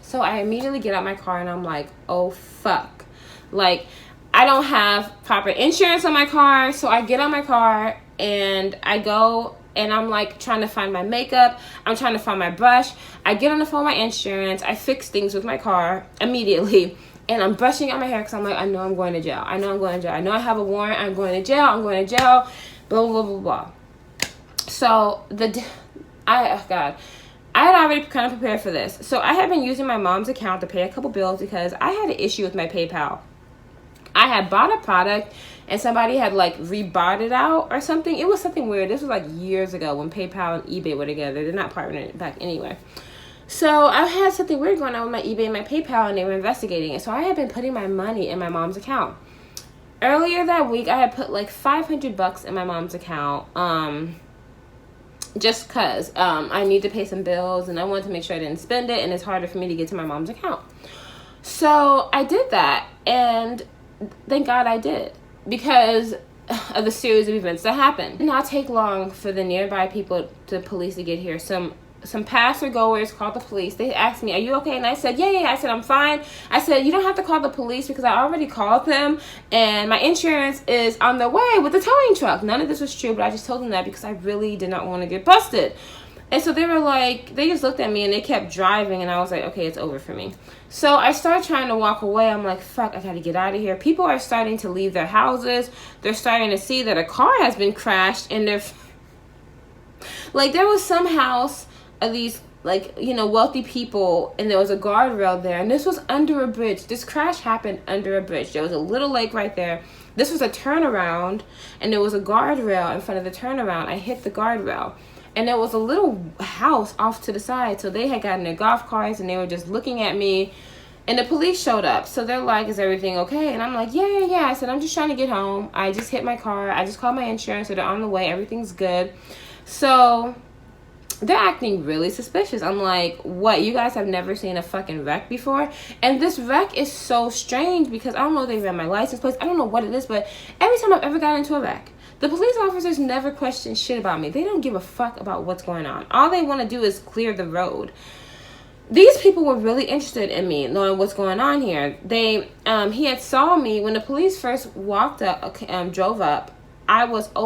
So I immediately get out my car and I'm like, oh fuck. Like, I don't have proper insurance on my car. So I get on my car and I go and I'm like trying to find my makeup. I'm trying to find my brush. I get on the phone with my insurance. I fix things with my car immediately. And I'm brushing out my hair because I'm like, I know I'm going to jail. I know I'm going to jail. I know I have a warrant. I'm going to jail. I'm going to jail. Blah, blah, blah, blah. So oh God. I had already kind of prepared for this. So I had been using my mom's account to pay a couple bills because I had an issue with my PayPal. I had bought a product and somebody had like rebought it out or something. It was something weird. This was like years ago when PayPal and eBay were together. They're not partnered back anyway. So I had something weird going on with my eBay and my PayPal and they were investigating it. So I had been putting my money in my mom's account. Earlier that week, I had put like $500 in my mom's account. Just cause I need to pay some bills and I wanted to make sure I didn't spend it and it's harder for me to get to my mom's account. So I did that and thank God I did because of the series of events that happened. It did not take long for the nearby people, the police to get here. Some passer goers called the police. They asked me, are you okay? And I said, yeah. I said, I'm fine. I said, you don't have to call the police because I already called them and my insurance is on the way with the towing truck. None of this was true, but I just told them that because I really did not want to get busted. And so they were like, they just looked at me and they kept driving and I was like, okay, it's over for me. So I started trying to walk away. I'm like, fuck, I gotta get out of here. People are starting to leave their houses. They're starting to see that a car has been crashed and they're like, there was some house of these like, you know, wealthy people and there was a guardrail there and this was under a bridge. This crash happened under a bridge. There was a little lake right there. This was a turnaround and there was a guardrail in front of the turnaround. I hit the guardrail and there was a little house off to the side. So they had gotten their golf carts and they were just looking at me and the police showed up. So they're like, is everything okay? And I'm like, yeah. I said, I'm just trying to get home. I just hit my car. I just called my insurance. So they're on the way. Everything's good. So they're acting really suspicious. I'm like, what? You guys have never seen a fucking wreck before? And this wreck is so strange because I don't know if they ran my license plates. I don't know what it is, but every time I've ever gotten into a wreck, the police officers never question shit about me. They don't give a fuck about what's going on. All they want to do is clear the road. These people were really interested in me, knowing what's going on here. They, he had saw me when the police first drove up. I was a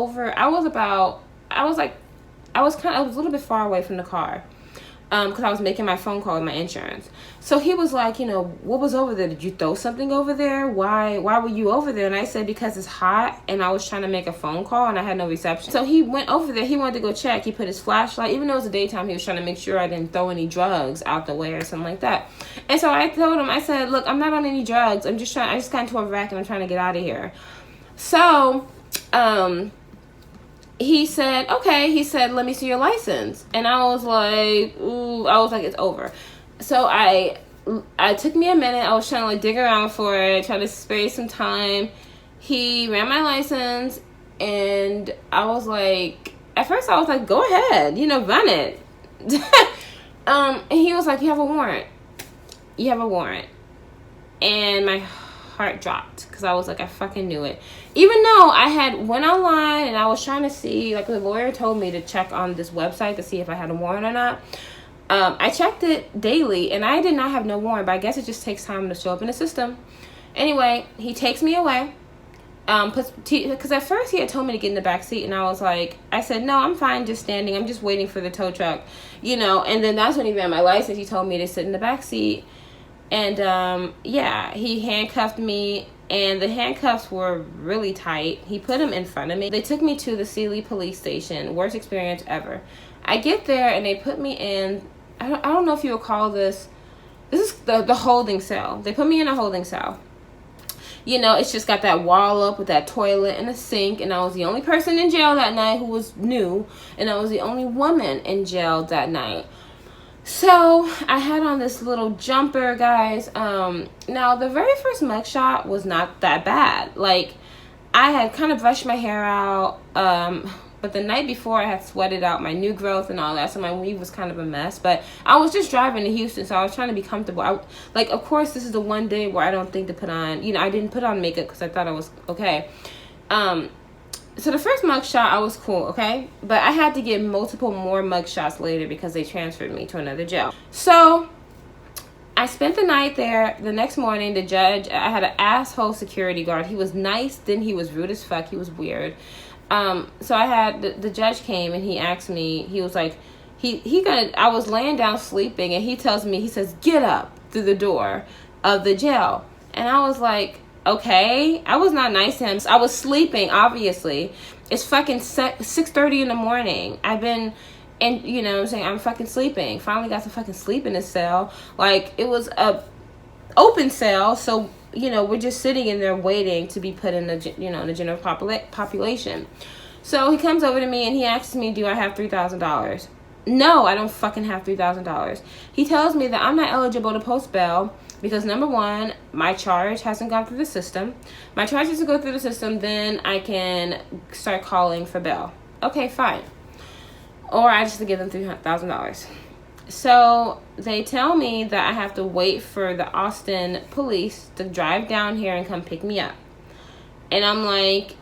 little bit far away from the car, because I was making my phone call with my insurance. So he was like, you know, what was over there? Did you throw something over there? Why were you over there? And I said, because it's hot and I was trying to make a phone call and I had no reception. So he went over there. He wanted to go check. He put his flashlight, even though it was the daytime, he was trying to make sure I didn't throw any drugs out the way or something like that. And so I told him, I said, look, I'm not on any drugs. I just got into a wreck and I'm trying to get out of here. So, he said, okay. He said, let me see your license. And I was like, ooh, it's over. So I took me a minute. I was trying to like dig around for it, trying to spare some time. He ran my license and I was like, at first I was like, go ahead, you know, run it. And he was like, you have a warrant. And my heart dropped because I was like, I fucking knew it. Even though I had went online and I was trying to see, like the lawyer told me to check on this website to see if I had a warrant or not. I checked it daily and I did not have no warrant, but I guess it just takes time to show up in the system. Anyway, he takes me away. Because at first he had told me to get in the back seat and I was like, I said, no, I'm fine just standing. I'm just waiting for the tow truck, you know. And then that's when he ran my license. He told me to sit in the back seat. And yeah, he handcuffed me and the handcuffs were really tight. He put them in front of me. They took me to the Sealy police station. Worst experience ever. I get there and they put me in, I don't know if you would call this is the holding cell. They put me in a holding cell. You know, it's just got that wall up with that toilet and a sink. And I was the only person in jail that night who was new. And I was the only woman in jail that night. So I had on this little jumper, guys. Now the very first mugshot was not that bad. Like, I had kind of brushed my hair out. But the night before I had sweated out my new growth and all that. So my weave was kind of a mess. But I was just driving to Houston. So I was trying to be comfortable. Of course, this is the one day where I don't think to put on, you know, I didn't put on makeup because I thought I was okay. So the first mugshot, I was cool, okay? But I had to get multiple more mugshots later because they transferred me to another jail. So I spent the night there. The next morning, the judge, I had an asshole security guard. He was nice, then he was rude as fuck. He was weird. So I had, the judge came and he asked me, he was like, I was laying down sleeping and he tells me, he says, get up through the door of the jail. And I was like, okay. I was not nice to him. I was sleeping, obviously. It's fucking 6:30 in the morning. I've been, and you know what I'm saying, I'm fucking sleeping. Finally got to fucking sleep in this cell. Like, it was a open cell, so you know, we're just sitting in there waiting to be put in the, you know, in the general population. So he comes over to me and he asks me, do I have $3,000? No, I don't fucking have $3,000. He tells me that I'm not eligible to post bail because, number one, my charge hasn't gone through the system. My charge has to go through the system, then I can start calling for bail. Okay, fine. Or I just have to give them $3,000. So they tell me that I have to wait for the Austin police to drive down here and come pick me up. And I'm like,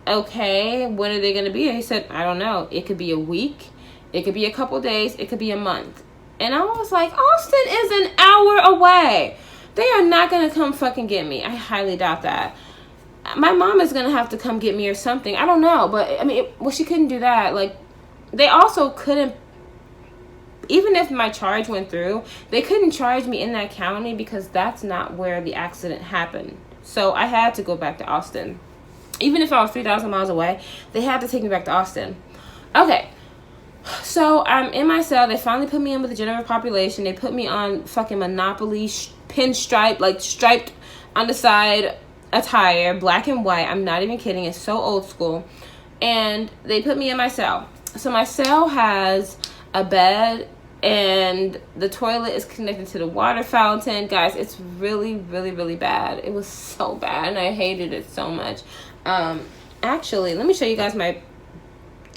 okay, when are they going to be? He said, I don't know. It could be a week. It could be a couple days. It could be a month. And I was like, Austin is an hour away. They are not going to come fucking get me. I highly doubt that. My mom is going to have to come get me or something. I don't know. But, I mean, well, she couldn't do that. Like, they also couldn't, even if my charge went through, they couldn't charge me in that county because that's not where the accident happened. So I had to go back to Austin. Even if I was 3,000 miles away, they had to take me back to Austin. Okay. So I'm in my cell. They finally put me in with the general population. They put me on fucking Monopoly pinstripe, like striped on the side attire, black and white. I'm not even kidding. It's so old school. And they put me in my cell. So my cell has a bed and the toilet is connected to the water fountain. Guys, it's really, really, really bad. It was so bad and I hated it so much. Actually, let me show you guys my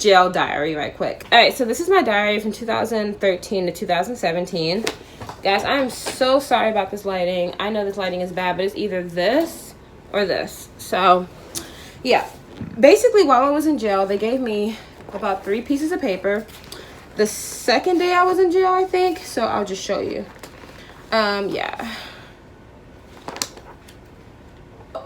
jail diary right quick. All right, so this is my diary from 2013 to 2017. Guys, I am so sorry about this lighting. I know this lighting is bad, but it's either this or this. So yeah, basically while I was in jail, they gave me about 3 pieces of paper. The second day I was in jail, I think, so I'll just show you. Yeah,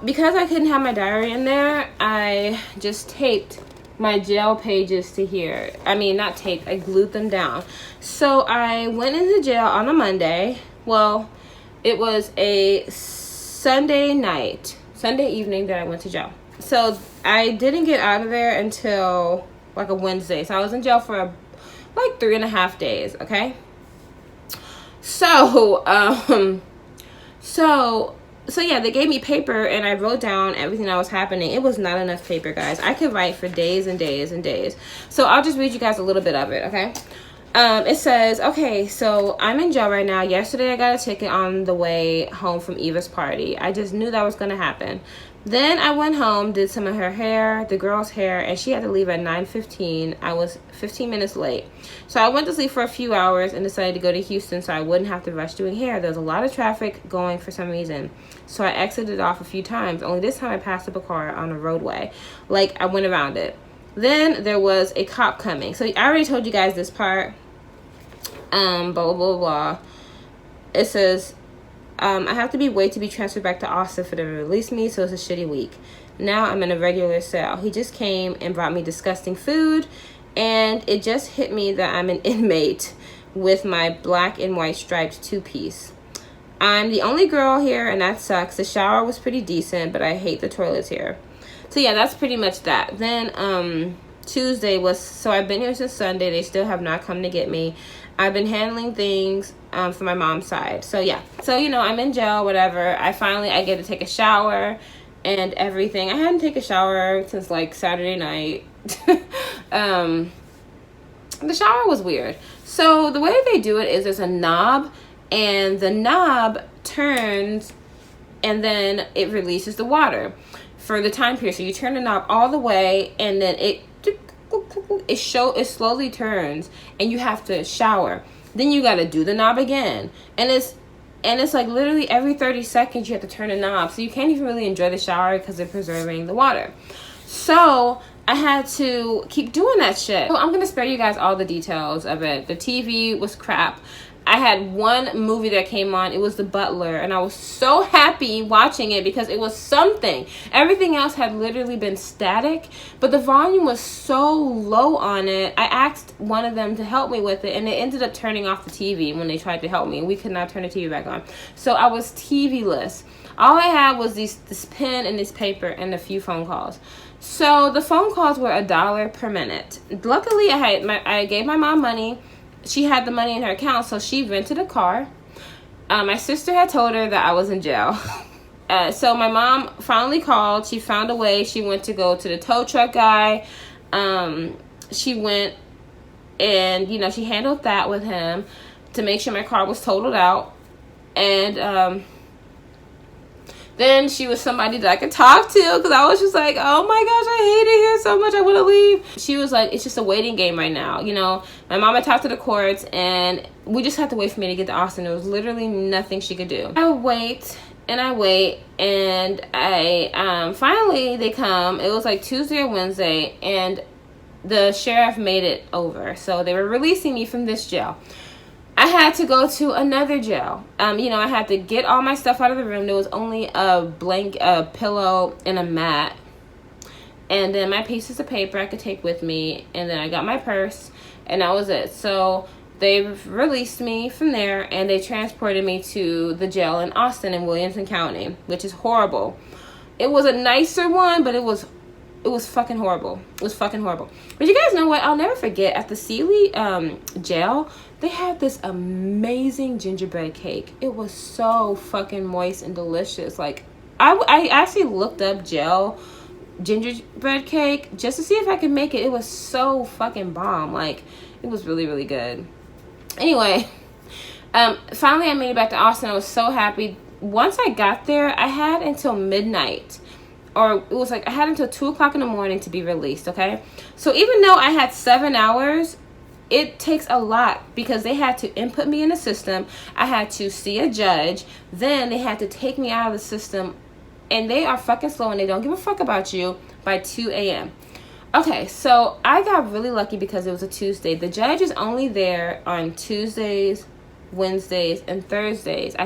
because I couldn't have my diary in there, I just taped my jail pages to here. I mean, not taped, I glued them down. So I went into jail on a Monday. Well, it was a Sunday evening that I went to jail. So I didn't get out of there until like a Wednesday. So I was in jail for like 3.5 days, okay? So, so yeah, they gave me paper and I wrote down everything that was happening. It was not enough paper, guys. I could write for days and days and days. So I'll just read you guys a little bit of it, okay? It says, okay, so I'm in jail right now. Yesterday I got a ticket on the way home from Eva's party. I just knew that was going to happen. Then I went home, did some of her hair, the girl's hair, and she had to leave at 9:15. I was 15 minutes late. So I went to sleep for a few hours and decided to go to Houston so I wouldn't have to rush doing hair. There was a lot of traffic going for some reason. So I exited off a few times. Only this time I passed up a car on a roadway. Like, I went around it. Then there was a cop coming. So I already told you guys this part. Blah, blah, blah, blah. It says, I have to be wait to be transferred back to Austin for them to release me, so it's a shitty week. Now I'm in a regular cell. He just came and brought me disgusting food, and it just hit me that I'm an inmate with my black and white striped 2-piece. I'm the only girl here, and that sucks. The shower was pretty decent, but I hate the toilets here. So yeah, that's pretty much that. Then Tuesday was, so I've been here since Sunday. They still have not come to get me. I've been handling things for my mom's side. So yeah, so you know, I'm in jail, whatever. I get to take a shower and everything. I hadn't taken a shower since like Saturday night. The shower was weird. So the way they do it is there's a knob, and the knob turns and then it releases the water for the time period. So you turn the knob all the way, and then it slowly turns, and you have to shower. Then you got to do the knob again, and it's like literally every 30 seconds you have to turn the knob. So you can't even really enjoy the shower because they're preserving the water. So I had to keep doing that shit. So I'm gonna spare you guys all the details of it. The TV was crap. I had one movie that came on. It was The Butler, and I was so happy watching it because it was something. Everything else had literally been static, but the volume was so low on it. I asked one of them to help me with it, and they ended up turning off the TV when they tried to help me. We could not turn the TV back on. So I was TV-less. All I had was this pen and this paper and a few phone calls. So the phone calls were $1 per minute. Luckily, I gave my mom money. She had the money in her account, so she rented a car. My sister had told her that I was in jail. So my mom finally called. She found a way. She went to go to the tow truck guy. She went and, you know, she handled that with him to make sure my car was totaled out. And then she was somebody that I could talk to, because I was just like, oh my gosh, I hate it here so much, I want to leave. She was like, it's just a waiting game right now. You know, my mama talked to the courts, and we just had to wait for me to get to Austin. There was literally nothing she could do. I wait, and I finally they come. It was like Tuesday or Wednesday, and the sheriff made it over. So they were releasing me from this jail. I had to go to another jail. You know, I had to get all my stuff out of the room. There was only a pillow and a mat. And then my pieces of paper I could take with me. And then I got my purse, and that was it. So they released me from there, and they transported me to the jail in Austin in Williamson County, which is horrible. It was a nicer one, but it was fucking horrible. It was fucking horrible. But you guys know what? I'll never forget, at the Sealy jail, they had this amazing gingerbread cake. It was so fucking moist and delicious. Like, I actually looked up jail gingerbread cake just to see if I could make it. It was so fucking bomb. Like, it was really, really good. Anyway, finally I made it back to Austin. I was so happy. Once I got there, I had until midnight or it was like I had until 2 o'clock in the morning to be released, okay? So even though I had 7 hours, it takes a lot because they had to input me in the system. I had to see a judge. Then they had to take me out of the system. And they are fucking slow and they don't give a fuck about you by 2 a.m. Okay, so I got really lucky because it was a Tuesday. The judge is only there on Tuesdays, Wednesdays, and Thursdays.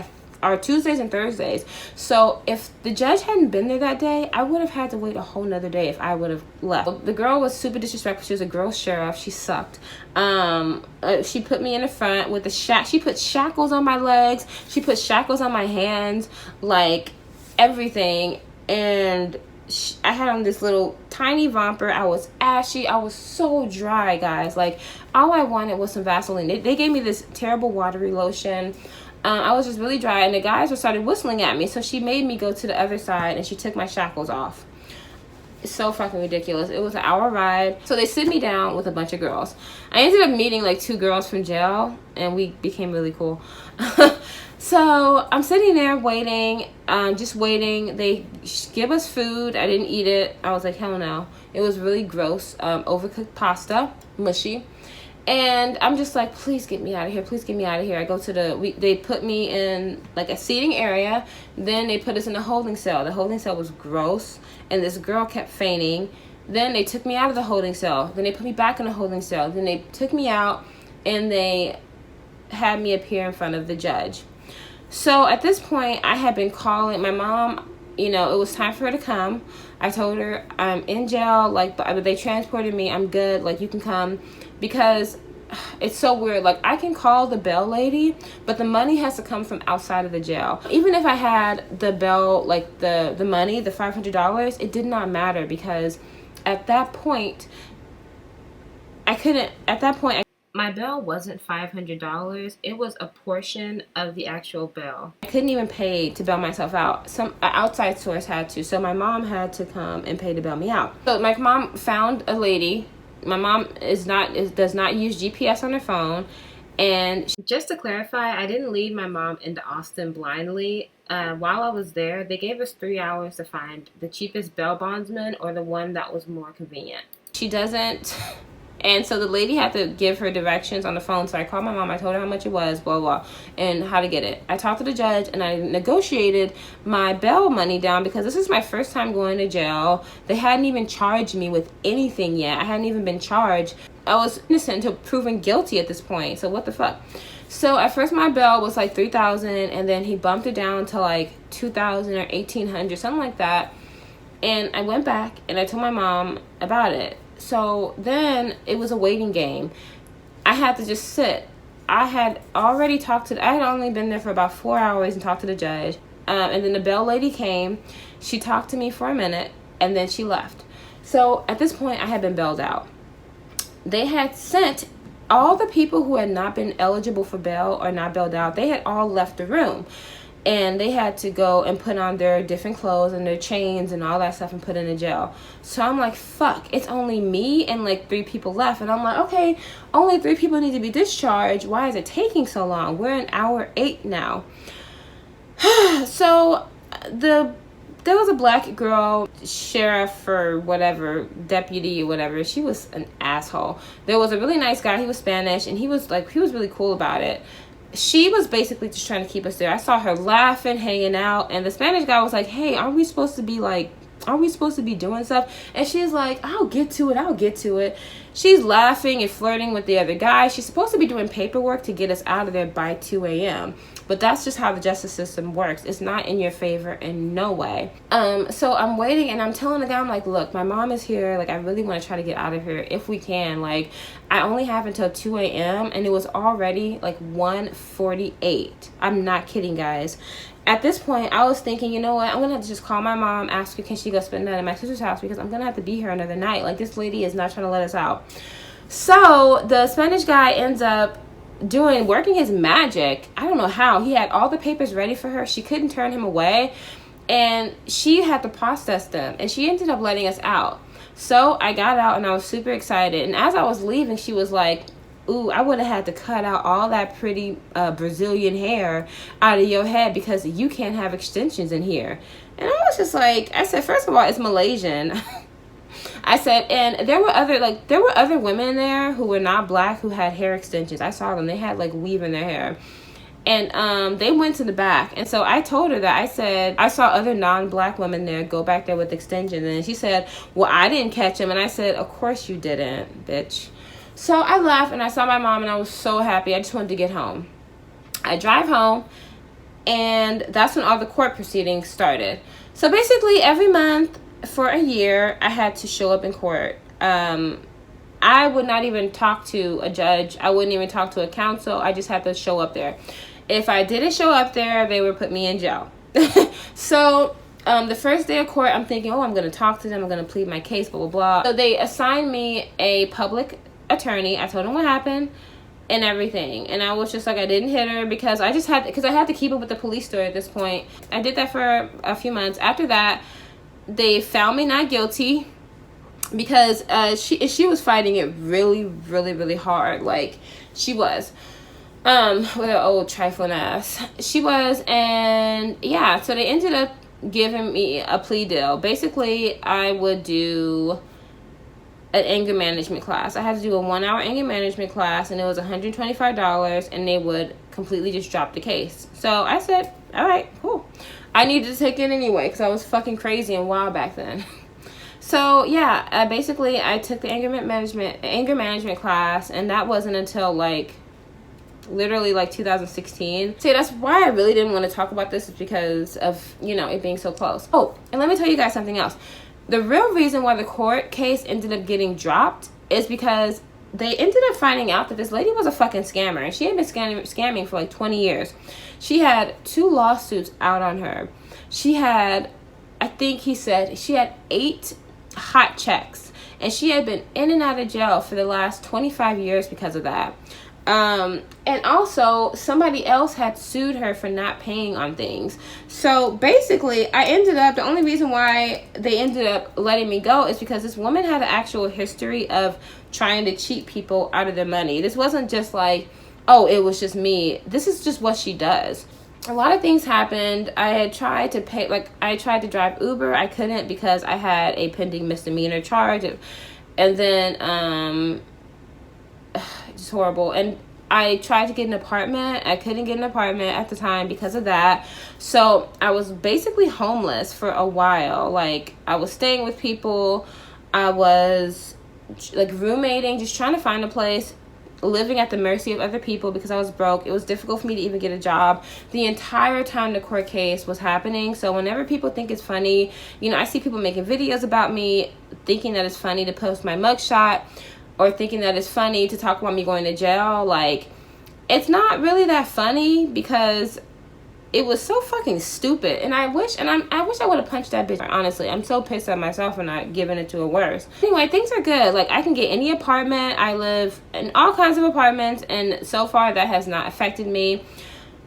Tuesdays and Thursdays. So if the judge hadn't been there that day, I would have had to wait a whole nother day if I would have left. The girl was super disrespectful. She was a girl sheriff. She sucked. She put me in the front with the she put shackles on my legs. She put shackles on my hands, like everything. And I had on this little tiny romper. I was ashy. I was so dry, guys. Like, all I wanted was some Vaseline. They gave me this terrible watery lotion. I was just really dry, and the guys started whistling at me. So she made me go to the other side, and she took my shackles off. It's so fucking ridiculous. It was an hour ride. So they sit me down with a bunch of girls. I ended up meeting like 2 girls from jail, and we became really cool. So I'm sitting there waiting, just waiting. They give us food. I didn't eat it. I was like, hell no. It was really gross. Overcooked pasta, mushy. And I'm just like, please get me out of here. Please get me out of here. I go to they put me in like a seating area. Then they put us in a holding cell. The holding cell was gross. And this girl kept fainting. Then they took me out of the holding cell. Then they put me back in the holding cell. Then they took me out and they had me appear in front of the judge. So at this point, I had been calling my mom. You know, it was time for her to come. I told her I'm in jail. Like, but they transported me. I'm good. Like, you can come. Because it's so weird. Like, I can call the bail lady, but the money has to come from outside of the jail. Even if I had the bail, like the money, the $500, it did not matter because at that point, my bail wasn't $500. It was a portion of the actual bail. I couldn't even pay to bail myself out. Some outside source had to. So my mom had to come and pay to bail me out. So my mom found a lady. My mom does not use GPS on her phone. And just to clarify, I didn't lead my mom into Austin blindly. While I was there, they gave us 3 hours to find the cheapest bail bondsman or the one that was more convenient. She doesn't. And so the lady had to give her directions on the phone. So I called my mom. I told her how much it was, blah, blah, and how to get it. I talked to the judge, and I negotiated my bail money down because this is my first time going to jail. They hadn't even charged me with anything yet. I hadn't even been charged. I was innocent until proven guilty at this point. So what the fuck? So at first my bail was like $3,000, and then he bumped it down to like $2,000 or $1,800, something like that. And I went back, and I told my mom about it. So then it was a waiting game. I had to just sit. I had already talked to, I had only been there for about 4 hours and talked to the judge. And then the bail lady came. She talked to me for a minute and then she left. So at this point I had been bailed out. They had sent all the people who had not been eligible for bail or not bailed out. They had all left the room. And they had to go and put on their different clothes and their chains and all that stuff and put in the jail. So I'm like, fuck, it's only me and like 3 people left. And I'm like, okay, only 3 people need to be discharged. Why is it taking so long? We're in hour 8 now. So there was a black girl, sheriff or whatever, deputy or whatever. She was an asshole. There was a really nice guy. He was Spanish and he was really cool about it. She was basically just trying to keep us there. I saw her laughing, hanging out, and the Spanish guy was like, hey, aren't we supposed to be doing stuff? And she's like, I'll get to it. She's laughing and flirting with the other guy. She's supposed to be doing paperwork to get us out of there by 2 a.m. But that's just how the justice system works. It's not in your favor in no way. So I'm waiting and I'm telling the guy, I'm like, look, my mom is here. Like, I really want to try to get out of here if we can. Like, I only have until 2 a.m. and it was already like 1:48. I'm not kidding, guys. At this point, I was thinking, you know what? I'm going to have to just call my mom, ask her, can she go spend the night at my sister's house? Because I'm going to have to be here another night. Like, this lady is not trying to let us out. So the Spanish guy ends up working his magic. I don't know how. He had all the papers ready for her. She couldn't turn him away. And she had to process them. And she ended up letting us out. So I got out and I was super excited. And as I was leaving, she was like, ooh, I would have had to cut out all that pretty Brazilian hair out of your head because you can't have extensions in here. And I was just like, I said, first of all, it's Malaysian. I said, and there were other women there who were not black who had hair extensions. I saw them. They had like weave in their hair. And they went to the back. And so I told her that. I said, I saw other non-black women there go back there with extensions. And she said, well, I didn't catch them. And I said, of course you didn't, bitch. So I left and I saw my mom and I was so happy. I just wanted to get home. I drive home and that's when all the court proceedings started. So basically every month for a year, I had to show up in court. I would not even talk to a judge. I wouldn't even talk to a counsel. I just had to show up there. If I didn't show up there, they would put me in jail. So the first day of court, I'm thinking, oh, I'm going to talk to them. I'm going to plead my case, blah, blah, blah. So they assigned me a public attorney. I told them what happened and everything. And I was just like, I didn't hit her because I had to keep up with the police story at this point. I did that for a few months. After that, they found me not guilty because she was fighting it really, really, really hard. Like, she was. With her old trifling ass. She was, and yeah, so they ended up giving me a plea deal. Basically, I would do an anger management class. I had to do a 1-hour anger management class, and it was $125, and they would completely just drop the case. So I said, all right, cool. I needed to take it anyway, because I was fucking crazy and wild back then. So yeah, basically, I took the anger management class, and that wasn't until like literally like 2016. See, that's why I really didn't want to talk about this, is because of, you know, it being so close. Oh, and let me tell you guys something else. The real reason why the court case ended up getting dropped is because they ended up finding out that this lady was a fucking scammer, and she had been scamming for like 20 years. She had 2 lawsuits out on her. She had, I think he said, she had 8 hot checks, and she had been in and out of jail for the last 25 years because of that. And also somebody else had sued her for not paying on things. So basically the only reason why they ended up letting me go is because this woman had an actual history of trying to cheat people out of their money. This wasn't just like, oh, it was just me. This is just what she does. A lot of things happened. I had tried to pay, like, I tried to drive Uber. I couldn't because I had a pending misdemeanor charge. And then, it's horrible. And I tried to get an apartment. I couldn't get an apartment at the time because of that. So I was basically homeless for a while. Like, I was staying with people. I was like roommating, just trying to find a place, living at the mercy of other people because I was broke. It was difficult for me to even get a job the entire time the court case was happening. So whenever people think it's funny, you know, I see people making videos about me thinking that it's funny to post my mugshot, or thinking that it's funny to talk about me going to jail. Like, it's not really that funny because it was so fucking stupid. And I wish I would have punched that bitch. Honestly, I'm so pissed at myself for not giving it to her worse. Anyway, things are good. Like, I can get any apartment. I live in all kinds of apartments, and so far that has not affected me.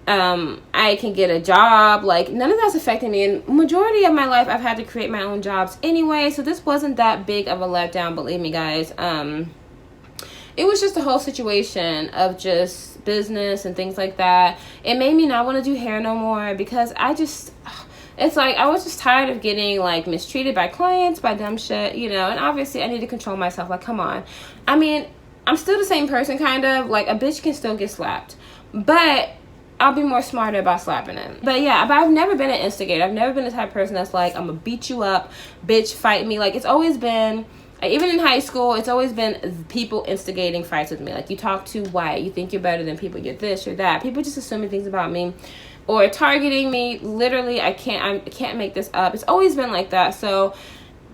I can get a job. Like, none of that's affecting me. And majority of my life, I've had to create my own jobs anyway. So this wasn't that big of a letdown, believe me, guys. It was just a whole situation of just business and things like that. It made me not want to do hair no more because it's like I was just tired of getting like mistreated by clients, by dumb shit, you know. And obviously I need to control myself. Like, come on. I mean, I'm still the same person, kind of. Like, a bitch can still get slapped, but I'll be more smarter about slapping him. But yeah, but I've never been an instigator. I've never been the type of person that's like, I'm gonna beat you up, bitch, fight me. Like, it's always been, even in high school, it's always been people instigating fights with me. Like, you talk too white, you think you're better than people, you're this, you're that. People just assuming things about me or targeting me. Literally, I can't make this up. It's always been like that. So,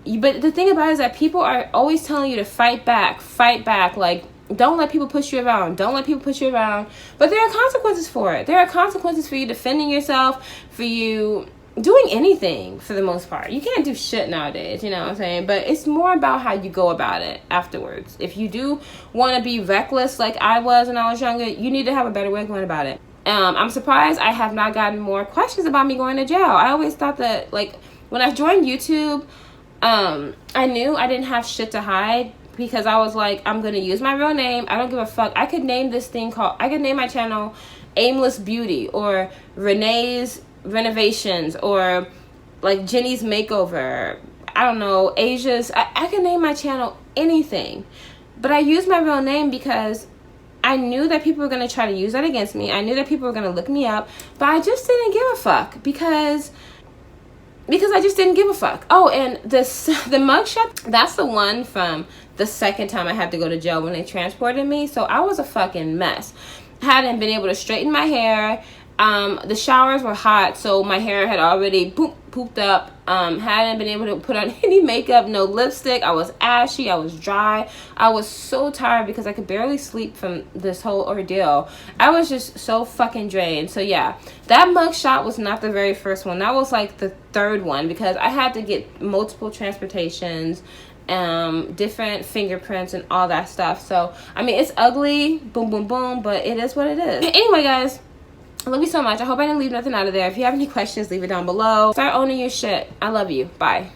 but the thing about it is that people are always telling you to fight back. Like, don't let people push you around. Don't let people push you around. But there are consequences for it. There are consequences for you defending yourself, for you doing anything for the most part. You can't do shit nowadays, you know what I'm saying? But it's more about how you go about it afterwards. If you do want to be reckless like I was when I was younger, you need to have a better way of going about it. I'm surprised I have not gotten more questions about me going to jail. I always thought that, like, when I joined YouTube, I knew I didn't have shit to hide. because I was like, I'm gonna use my real name. I don't give a fuck. I could name this thing I could name my channel Aimless Beauty, or Renee's Renovations, or like Jenny's Makeover. I don't know, Asia's. I can name my channel anything. But I used my real name because I knew that people were going to try to use that against me. I knew that people were going to look me up. But I just didn't give a fuck because I just didn't give a fuck. Oh, and the mugshot, that's the one from the second time I had to go to jail when they transported me. So I was a fucking mess. I hadn't been able to straighten my hair. The showers were hot, so my hair had already pooped up. Hadn't been able to put on any makeup, no lipstick. I was ashy, I was dry. I was so tired because I could barely sleep from this whole ordeal. I was just so fucking drained. So yeah, that mugshot was not the very first one. That was like the third one, because I had to get multiple transportations, different fingerprints and all that stuff. So I mean, it's ugly, boom boom boom, but it is what it is. Anyway, guys, I love you so much. I hope I didn't leave nothing out of there. If you have any questions, leave it down below. Start owning your shit. I love you. Bye.